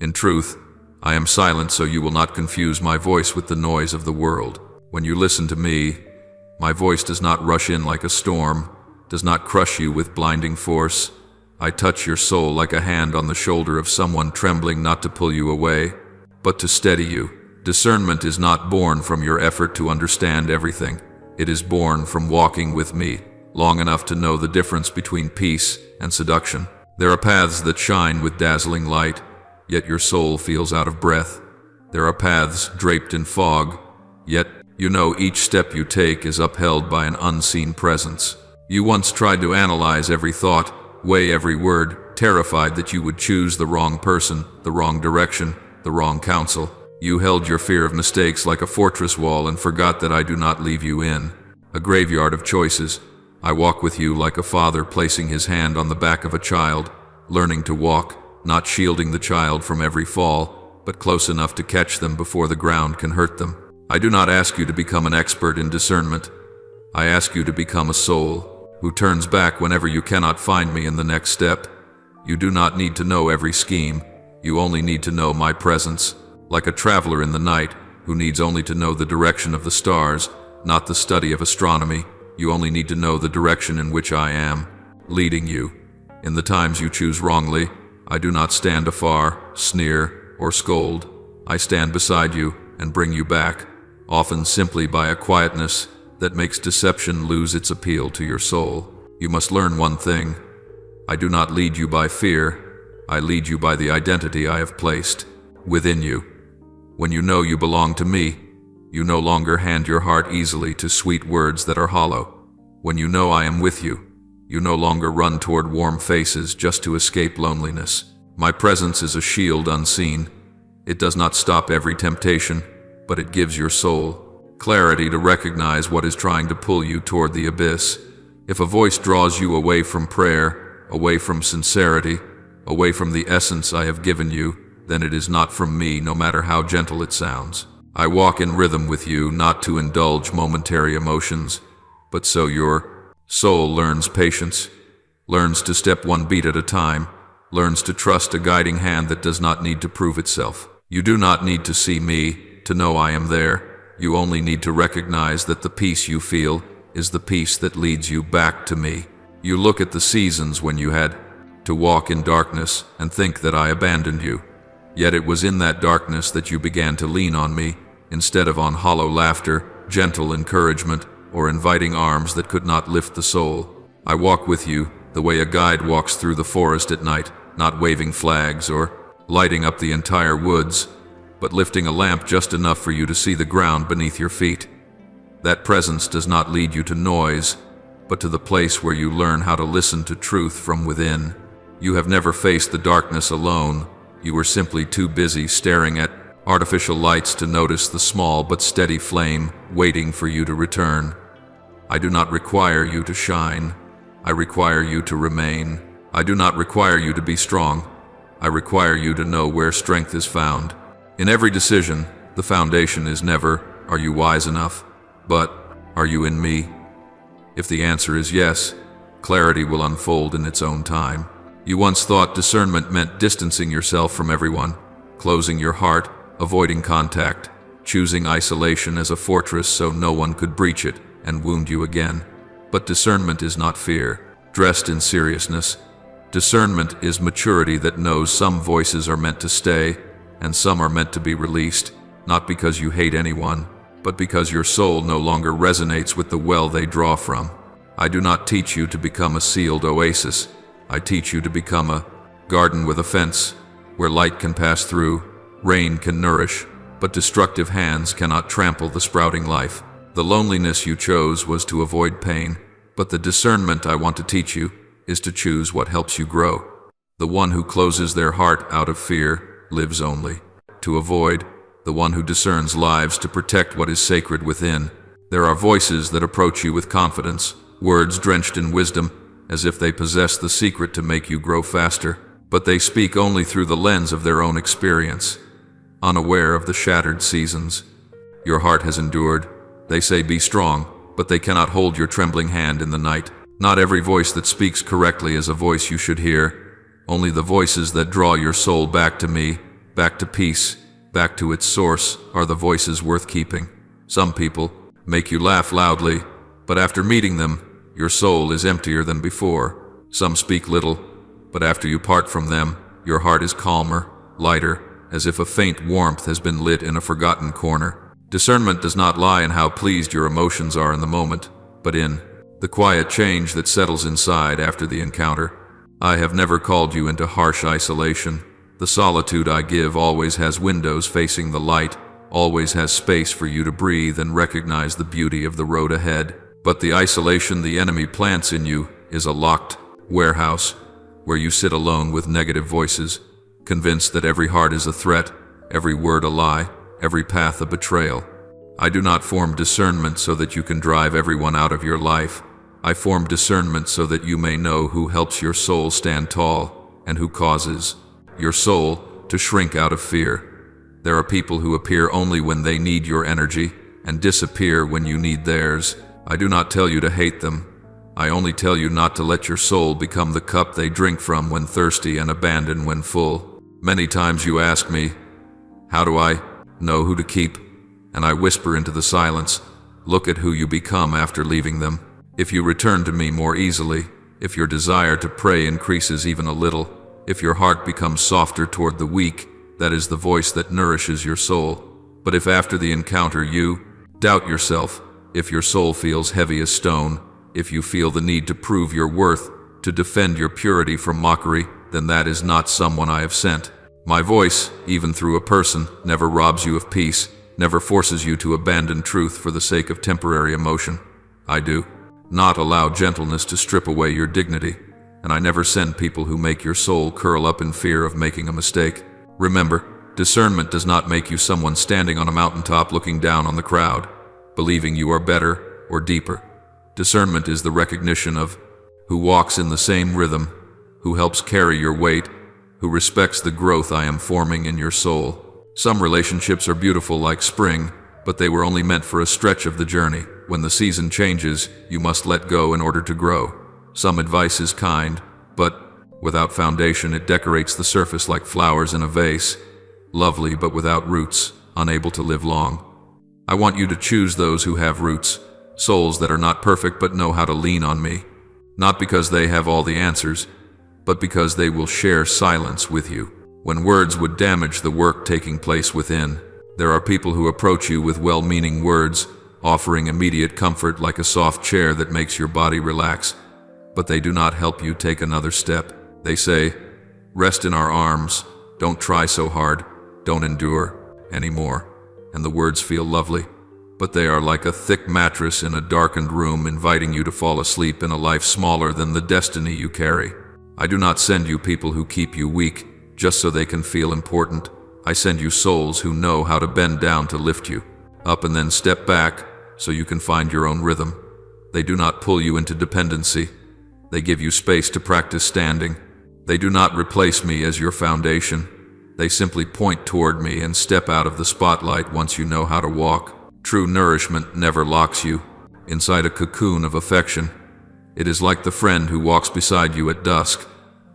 In truth, I am silent so you will not confuse my voice with the noise of the world. When you listen to me, my voice does not rush in like a storm, does not crush you with blinding force. I touch your soul like a hand on the shoulder of someone trembling, not to pull you away, but to steady you. Discernment is not born from your effort to understand everything. It is born from walking with me long enough to know the difference between peace and seduction. There are paths that shine with dazzling light, yet your soul feels out of breath. There are paths draped in fog, yet you know each step you take is upheld by an unseen presence. You once tried to analyze every thought, weigh every word, terrified that you would choose the wrong person, the wrong direction, the wrong counsel. You held your fear of mistakes like a fortress wall and forgot that I do not leave you in a graveyard of choices. I walk with you like a father placing his hand on the back of a child, learning to walk, not shielding the child from every fall, but close enough to catch them before the ground can hurt them. I do not ask you to become an expert in discernment. I ask you to become a soul who turns back whenever you cannot find me in the next step. You do not need to know every scheme. You only need to know my presence. Like a traveler in the night who needs only to know the direction of the stars, not the study of astronomy. You only need to know the direction in which I am leading you. In the times you choose wrongly, I do not stand afar, sneer, or scold. I stand beside you and bring you back, often simply by a quietness that makes deception lose its appeal to your soul. You must learn one thing. I do not lead you by fear. I lead you by the identity I have placed within you. When you know you belong to me, you no longer hand your heart easily to sweet words that are hollow. When you know I am with you, you no longer run toward warm faces just to escape loneliness. My presence is a shield unseen. It does not stop every temptation, but it gives your soul clarity to recognize what is trying to pull you toward the abyss. If a voice draws you away from prayer, away from sincerity, away from the essence I have given you, then it is not from me, no matter how gentle it sounds. I walk in rhythm with you, not to indulge momentary emotions, but so your soul learns patience, learns to step one beat at a time, learns to trust a guiding hand that does not need to prove itself. You do not need to see me to know I am there. You only need to recognize that the peace you feel is the peace that leads you back to me. You look at the seasons when you had to walk in darkness and think that I abandoned you. Yet it was in that darkness that you began to lean on me, instead of on hollow laughter, gentle encouragement, or inviting arms that could not lift the soul. I walk with you the way a guide walks through the forest at night, not waving flags or lighting up the entire woods, but lifting a lamp just enough for you to see the ground beneath your feet. That presence does not lead you to noise, but to the place where you learn how to listen to truth from within. You have never faced the darkness alone. You were simply too busy staring at artificial lights to notice the small but steady flame waiting for you to return. I do not require you to shine. I require you to remain. I do not require you to be strong. I require you to know where strength is found. In every decision, the foundation is never, are you wise enough, but, are you in me? If the answer is yes, clarity will unfold in its own time. You once thought discernment meant distancing yourself from everyone, closing your heart, avoiding contact, choosing isolation as a fortress so no one could breach it and wound you again. But discernment is not fear, dressed in seriousness. Discernment is maturity that knows some voices are meant to stay and some are meant to be released, not because you hate anyone, but because your soul no longer resonates with the well they draw from. I do not teach you to become a sealed oasis. I teach you to become a garden with a fence, where light can pass through, rain can nourish, but destructive hands cannot trample the sprouting life. The loneliness you chose was to avoid pain, but the discernment I want to teach you is to choose what helps you grow. The one who closes their heart out of fear lives only to avoid, the one who discerns lives to protect what is sacred within. There are voices that approach you with confidence, words drenched in wisdom, as if they possess the secret to make you grow faster, but they speak only through the lens of their own experience, unaware of the shattered seasons. Your heart has endured. They say be strong, but they cannot hold your trembling hand in the night. Not every voice that speaks correctly is a voice you should hear. Only the voices that draw your soul back to me, back to peace, back to its source, are the voices worth keeping. Some people make you laugh loudly, but after meeting them, your soul is emptier than before. Some speak little, but after you part from them, your heart is calmer, lighter, as if a faint warmth has been lit in a forgotten corner. Discernment does not lie in how pleased your emotions are in the moment, but in the quiet change that settles inside after the encounter. I have never called you into harsh isolation. The solitude I give always has windows facing the light, always has space for you to breathe and recognize the beauty of the road ahead. But the isolation the enemy plants in you is a locked warehouse, where you sit alone with negative voices, convinced that every heart is a threat, every word a lie, every path a betrayal. I do not form discernment so that you can drive everyone out of your life. I form discernment so that you may know who helps your soul stand tall and who causes your soul to shrink out of fear. There are people who appear only when they need your energy and disappear when you need theirs. I do not tell you to hate them. I only tell you not to let your soul become the cup they drink from when thirsty and abandon when full. Many times you ask me, how do I know who to keep? And I whisper into the silence, look at who you become after leaving them. If you return to me more easily, if your desire to pray increases even a little, if your heart becomes softer toward the weak, that is the voice that nourishes your soul. But if after the encounter you doubt yourself, if your soul feels heavy as stone, if you feel the need to prove your worth, to defend your purity from mockery, then that is not someone I have sent. My voice, even through a person, never robs you of peace, never forces you to abandon truth for the sake of temporary emotion. I do not allow gentleness to strip away your dignity, and I never send people who make your soul curl up in fear of making a mistake. Remember, discernment does not make you someone standing on a mountaintop looking down on the crowd, believing you are better or deeper. Discernment is the recognition of who walks in the same rhythm, who helps carry your weight, who respects the growth I am forming in your soul. Some relationships are beautiful like spring, but they were only meant for a stretch of the journey. When the season changes, you must let go in order to grow. Some advice is kind, but without foundation it decorates the surface like flowers in a vase, lovely but without roots, unable to live long. I want you to choose those who have roots, souls that are not perfect but know how to lean on me, not because they have all the answers, but because they will share silence with you. When words would damage the work taking place within, there are people who approach you with well-meaning words, offering immediate comfort like a soft chair that makes your body relax, but they do not help you take another step. They say, rest in our arms, don't try so hard, don't endure anymore. And the words feel lovely, but they are like a thick mattress in a darkened room inviting you to fall asleep in a life smaller than the destiny you carry. I do not send you people who keep you weak just so they can feel important. I send you souls who know how to bend down to lift you up and then step back so you can find your own rhythm. They do not pull you into dependency. They give you space to practice standing. They do not replace me as your foundation. They simply point toward me and step out of the spotlight once you know how to walk. True nourishment never locks you inside a cocoon of affection. It is like the friend who walks beside you at dusk.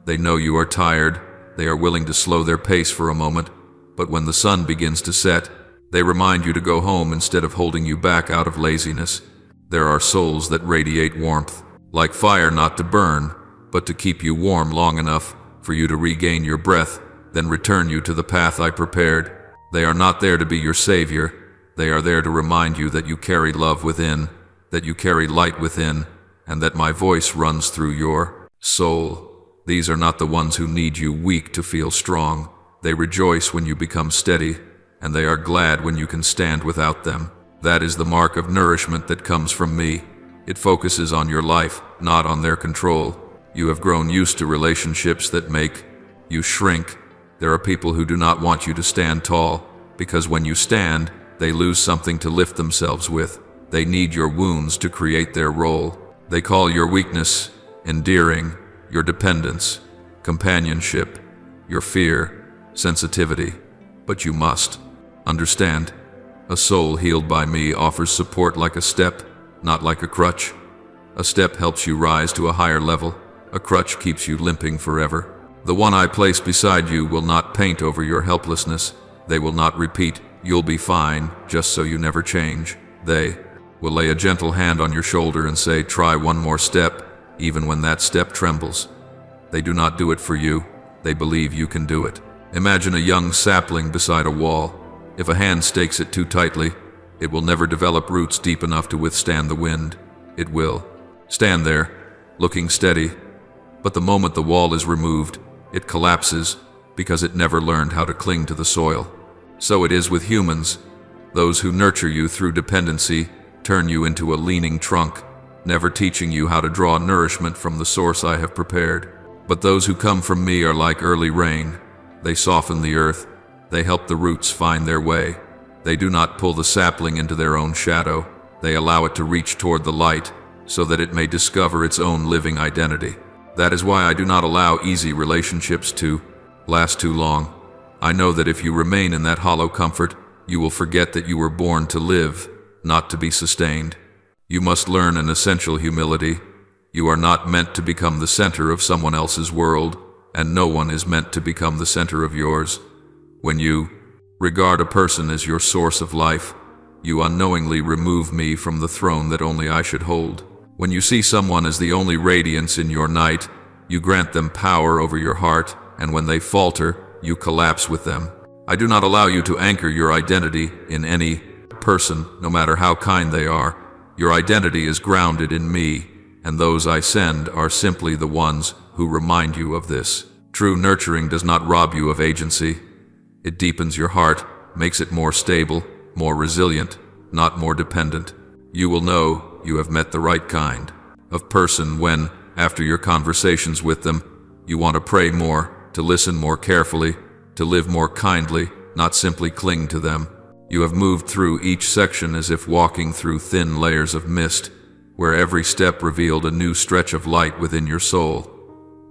They know you are tired. They are willing to slow their pace for a moment. But when the sun begins to set, they remind you to go home instead of holding you back out of laziness. There are souls that radiate warmth, like fire, not to burn, but to keep you warm long enough for you to regain your breath, then return you to the path I prepared. They are not there to be your savior. They are there to remind you that you carry love within, that you carry light within, and that my voice runs through your soul. These are not the ones who need you weak to feel strong. They rejoice when you become steady, and they are glad when you can stand without them. That is the mark of nourishment that comes from me. It focuses on your life, not on their control. You have grown used to relationships that make you shrink. There are people who do not want you to stand tall, because when you stand, they lose something to lift themselves with. They need your wounds to create their role. They call your weakness endearing, your dependence, companionship, your fear, sensitivity. But you must understand, a soul healed by me offers support like a step, not like a crutch. A step helps you rise to a higher level. A crutch keeps you limping forever. The one I place beside you will not paint over your helplessness. They will not repeat, "You'll be fine," just so you never change. They will lay a gentle hand on your shoulder and say, "Try one more step," even when that step trembles. They do not do it for you. They believe you can do it. Imagine a young sapling beside a wall. If a hand stakes it too tightly, it will never develop roots deep enough to withstand the wind. It will stand there, looking steady, but the moment the wall is removed, it collapses because it never learned how to cling to the soil. So it is with humans. Those who nurture you through dependency turn you into a leaning trunk, never teaching you how to draw nourishment from the source I have prepared. But those who come from me are like early rain. They soften the earth. They help the roots find their way. They do not pull the sapling into their own shadow. They allow it to reach toward the light so that it may discover its own living identity. That is why I do not allow easy relationships to last too long. I know that if you remain in that hollow comfort, you will forget that you were born to live, not to be sustained. You must learn an essential humility. You are not meant to become the center of someone else's world, and no one is meant to become the center of yours. When you regard a person as your source of life, you unknowingly remove me from the throne that only I should hold. When you see someone as the only radiance in your night, you grant them power over your heart, and when they falter, you collapse with them. I do not allow you to anchor your identity in any person, no matter how kind they are. Your identity is grounded in me, and those I send are simply the ones who remind you of this. True nurturing does not rob you of agency. It deepens your heart, makes it more stable, more resilient, not more dependent. You will know you have met the right kind of person when, after your conversations with them, you want to pray more, to listen more carefully, to live more kindly, not simply cling to them. You have moved through each section as if walking through thin layers of mist, where every step revealed a new stretch of light within your soul.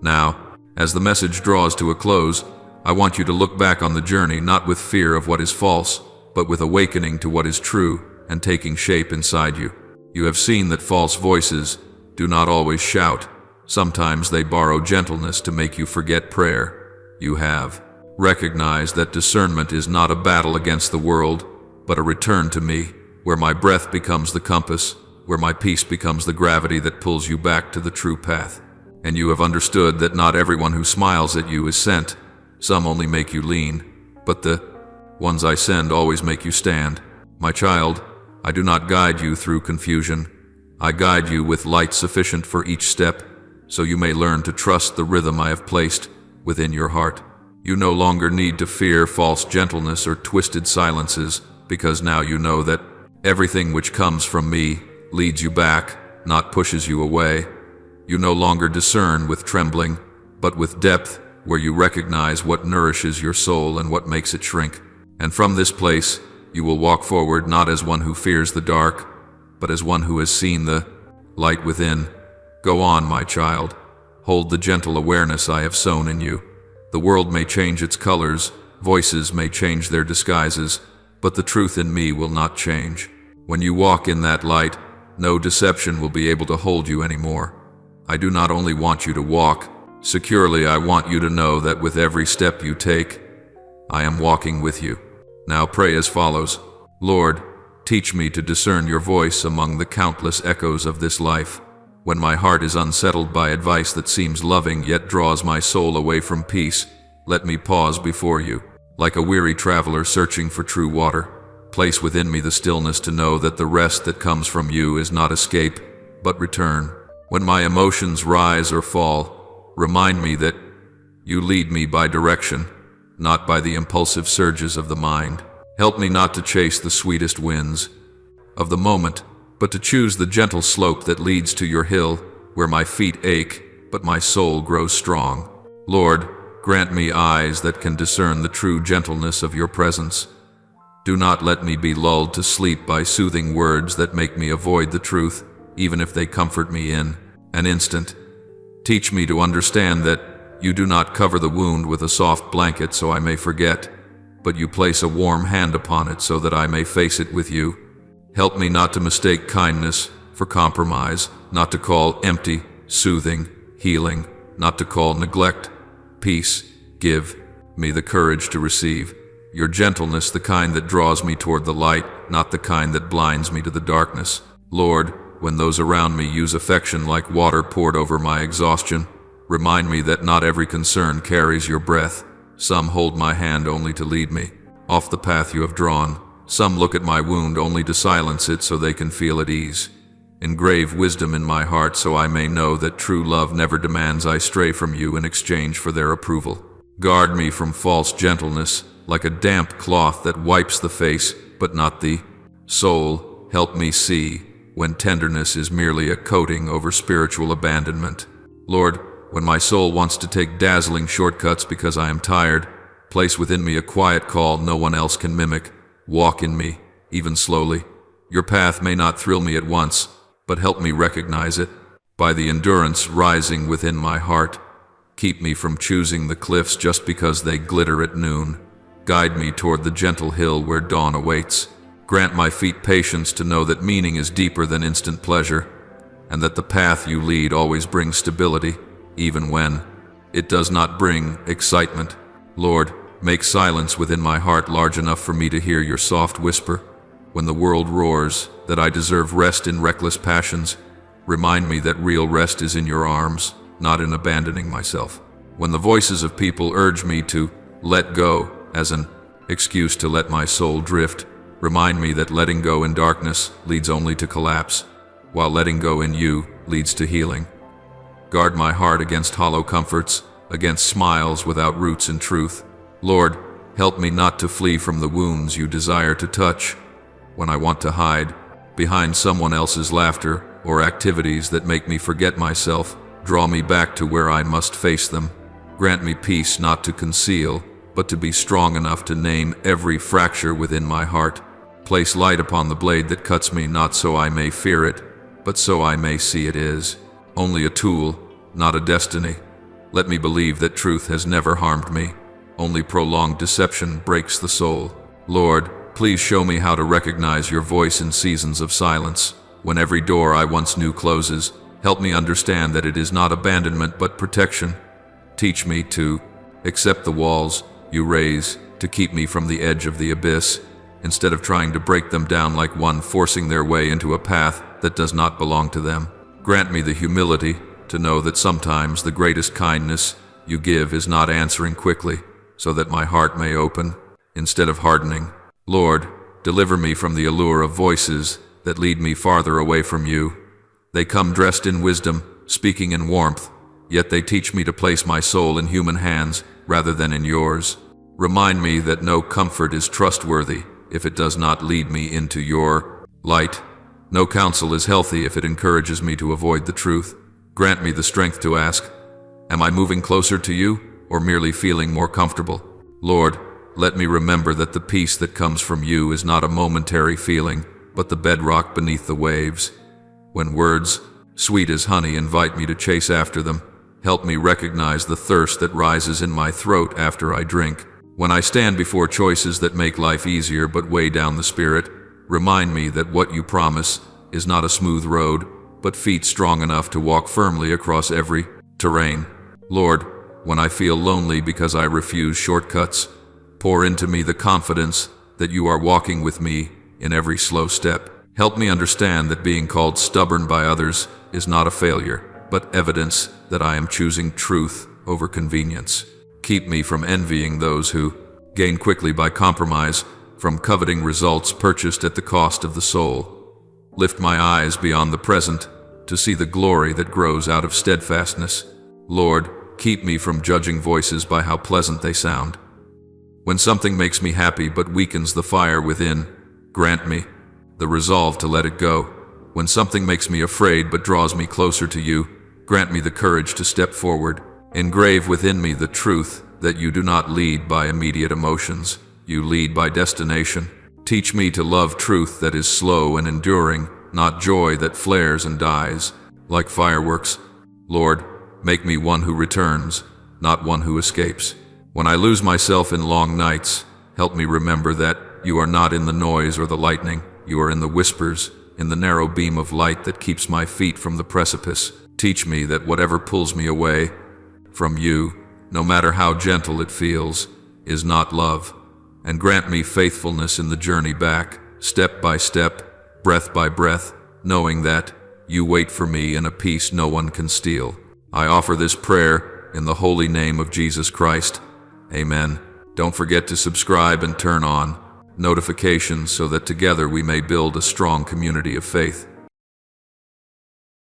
Now, as the message draws to a close, I want you to look back on the journey not with fear of what is false, but with awakening to what is true and taking shape inside you. You have seen that false voices do not always shout. Sometimes they borrow gentleness to make you forget prayer. You have recognized that discernment is not a battle against the world, but a return to me, where my breath becomes the compass, where my peace becomes the gravity that pulls you back to the true path. And you have understood that not everyone who smiles at you is sent. Some only make you lean, but the ones I send always make you stand. My child, I do not guide you through confusion. I guide you with light sufficient for each step, so you may learn to trust the rhythm I have placed within your heart. You no longer need to fear false gentleness or twisted silences, because now you know that everything which comes from me leads you back, not pushes you away. You no longer discern with trembling, but with depth, where you recognize what nourishes your soul and what makes it shrink. And from this place, you will walk forward not as one who fears the dark, but as one who has seen the light within. Go on, my child. Hold the gentle awareness I have sown in you. The world may change its colors, voices may change their disguises, but the truth in me will not change. When you walk in that light, no deception will be able to hold you anymore. I do not only want you to walk securely, I want you to know that with every step you take, I am walking with you. Now pray as follows. Lord, teach me to discern your voice among the countless echoes of this life. When my heart is unsettled by advice that seems loving yet draws my soul away from peace, let me pause before you. Like a weary traveler searching for true water, place within me the stillness to know that the rest that comes from you is not escape, but return. When my emotions rise or fall, remind me that you lead me by direction, not by the impulsive surges of the mind. Help me not to chase the sweetest winds of the moment, but to choose the gentle slope that leads to your hill, where my feet ache, but my soul grows strong. Lord, grant me eyes that can discern the true gentleness of your presence. Do not let me be lulled to sleep by soothing words that make me avoid the truth, even if they comfort me in an instant. Teach me to understand that you do not cover the wound with a soft blanket so I may forget, but you place a warm hand upon it so that I may face it with you. Help me not to mistake kindness for compromise, not to call empty soothing, healing, not to call neglect peace. Give me the courage to receive your gentleness, the kind that draws me toward the light, not the kind that blinds me to the darkness. Lord, when those around me use affection like water poured over my exhaustion, remind me that not every concern carries your breath. Some hold my hand only to lead me off the path you have drawn. Some look at my wound only to silence it so they can feel at ease. Engrave wisdom in my heart so I may know that true love never demands I stray from you in exchange for their approval. Guard me from false gentleness, like a damp cloth that wipes the face, but not the soul. Help me see when tenderness is merely a coating over spiritual abandonment. Lord, when my soul wants to take dazzling shortcuts because I am tired, place within me a quiet call no one else can mimic. Walk in me, even slowly. Your path may not thrill me at once, but help me recognize it. By the endurance rising within my heart, keep me from choosing the cliffs just because they glitter at noon. Guide me toward the gentle hill where dawn awaits. Grant my feet patience to know that meaning is deeper than instant pleasure, and that the path you lead always brings stability, even when it does not bring excitement. Lord, make silence within my heart large enough for me to hear your soft whisper. When the world roars that I deserve rest in reckless passions, remind me that real rest is in your arms, not in abandoning myself. When the voices of people urge me to let go as an excuse to let my soul drift, remind me that letting go in darkness leads only to collapse, while letting go in you leads to healing. Guard my heart against hollow comforts, against smiles without roots in truth. Lord, help me not to flee from the wounds you desire to touch. When I want to hide behind someone else's laughter or activities that make me forget myself, draw me back to where I must face them. Grant me peace not to conceal, but to be strong enough to name every fracture within my heart. Place light upon the blade that cuts me, not so I may fear it, but so I may see it is only a tool, not a destiny. Let me believe that truth has never harmed me. Only prolonged deception breaks the soul. Lord, please show me how to recognize your voice in seasons of silence. When every door I once knew closes, help me understand that it is not abandonment but protection. Teach me to accept the walls you raise to keep me from the edge of the abyss, instead of trying to break them down like one forcing their way into a path that does not belong to them. Grant me the humility to know that sometimes the greatest kindness you give is not answering quickly, so that my heart may open instead of hardening. Lord, deliver me from the allure of voices that lead me farther away from you. They come dressed in wisdom, speaking in warmth, yet they teach me to place my soul in human hands rather than in yours. Remind me that no comfort is trustworthy if it does not lead me into your light. No counsel is healthy if it encourages me to avoid the truth. Grant me the strength to ask, am I moving closer to you, or merely feeling more comfortable? Lord, let me remember that the peace that comes from you is not a momentary feeling, but the bedrock beneath the waves. When words, sweet as honey, invite me to chase after them, help me recognize the thirst that rises in my throat after I drink. When I stand before choices that make life easier but weigh down the spirit, remind me that what you promise is not a smooth road, but feet strong enough to walk firmly across every terrain. Lord, when I feel lonely because I refuse shortcuts, pour into me the confidence that you are walking with me in every slow step. Help me understand that being called stubborn by others is not a failure, but evidence that I am choosing truth over convenience. Keep me from envying those who gain quickly by compromise, from coveting results purchased at the cost of the soul. Lift my eyes beyond the present to to see the glory that grows out of steadfastness. Lord, keep me from judging voices by how pleasant they sound. When something makes me happy but weakens the fire within, grant me the resolve to let it go. When something makes me afraid but draws me closer to you, grant me the courage to step forward. Engrave within me the truth that you do not lead by immediate emotions, you lead by destination. Teach me to love truth that is slow and enduring, not joy that flares and dies like fireworks. Lord, make me one who returns, not one who escapes. When I lose myself in long nights, help me remember that you are not in the noise or the lightning, you are in the whispers, in the narrow beam of light that keeps my feet from the precipice. Teach me that whatever pulls me away from you, no matter how gentle it feels, is not love. And grant me faithfulness in the journey back, step by step, breath by breath, knowing that you wait for me in a peace no one can steal. I offer this prayer in the holy name of Jesus Christ. Amen. Don't forget to subscribe and turn on notifications so that together we may build a strong community of faith.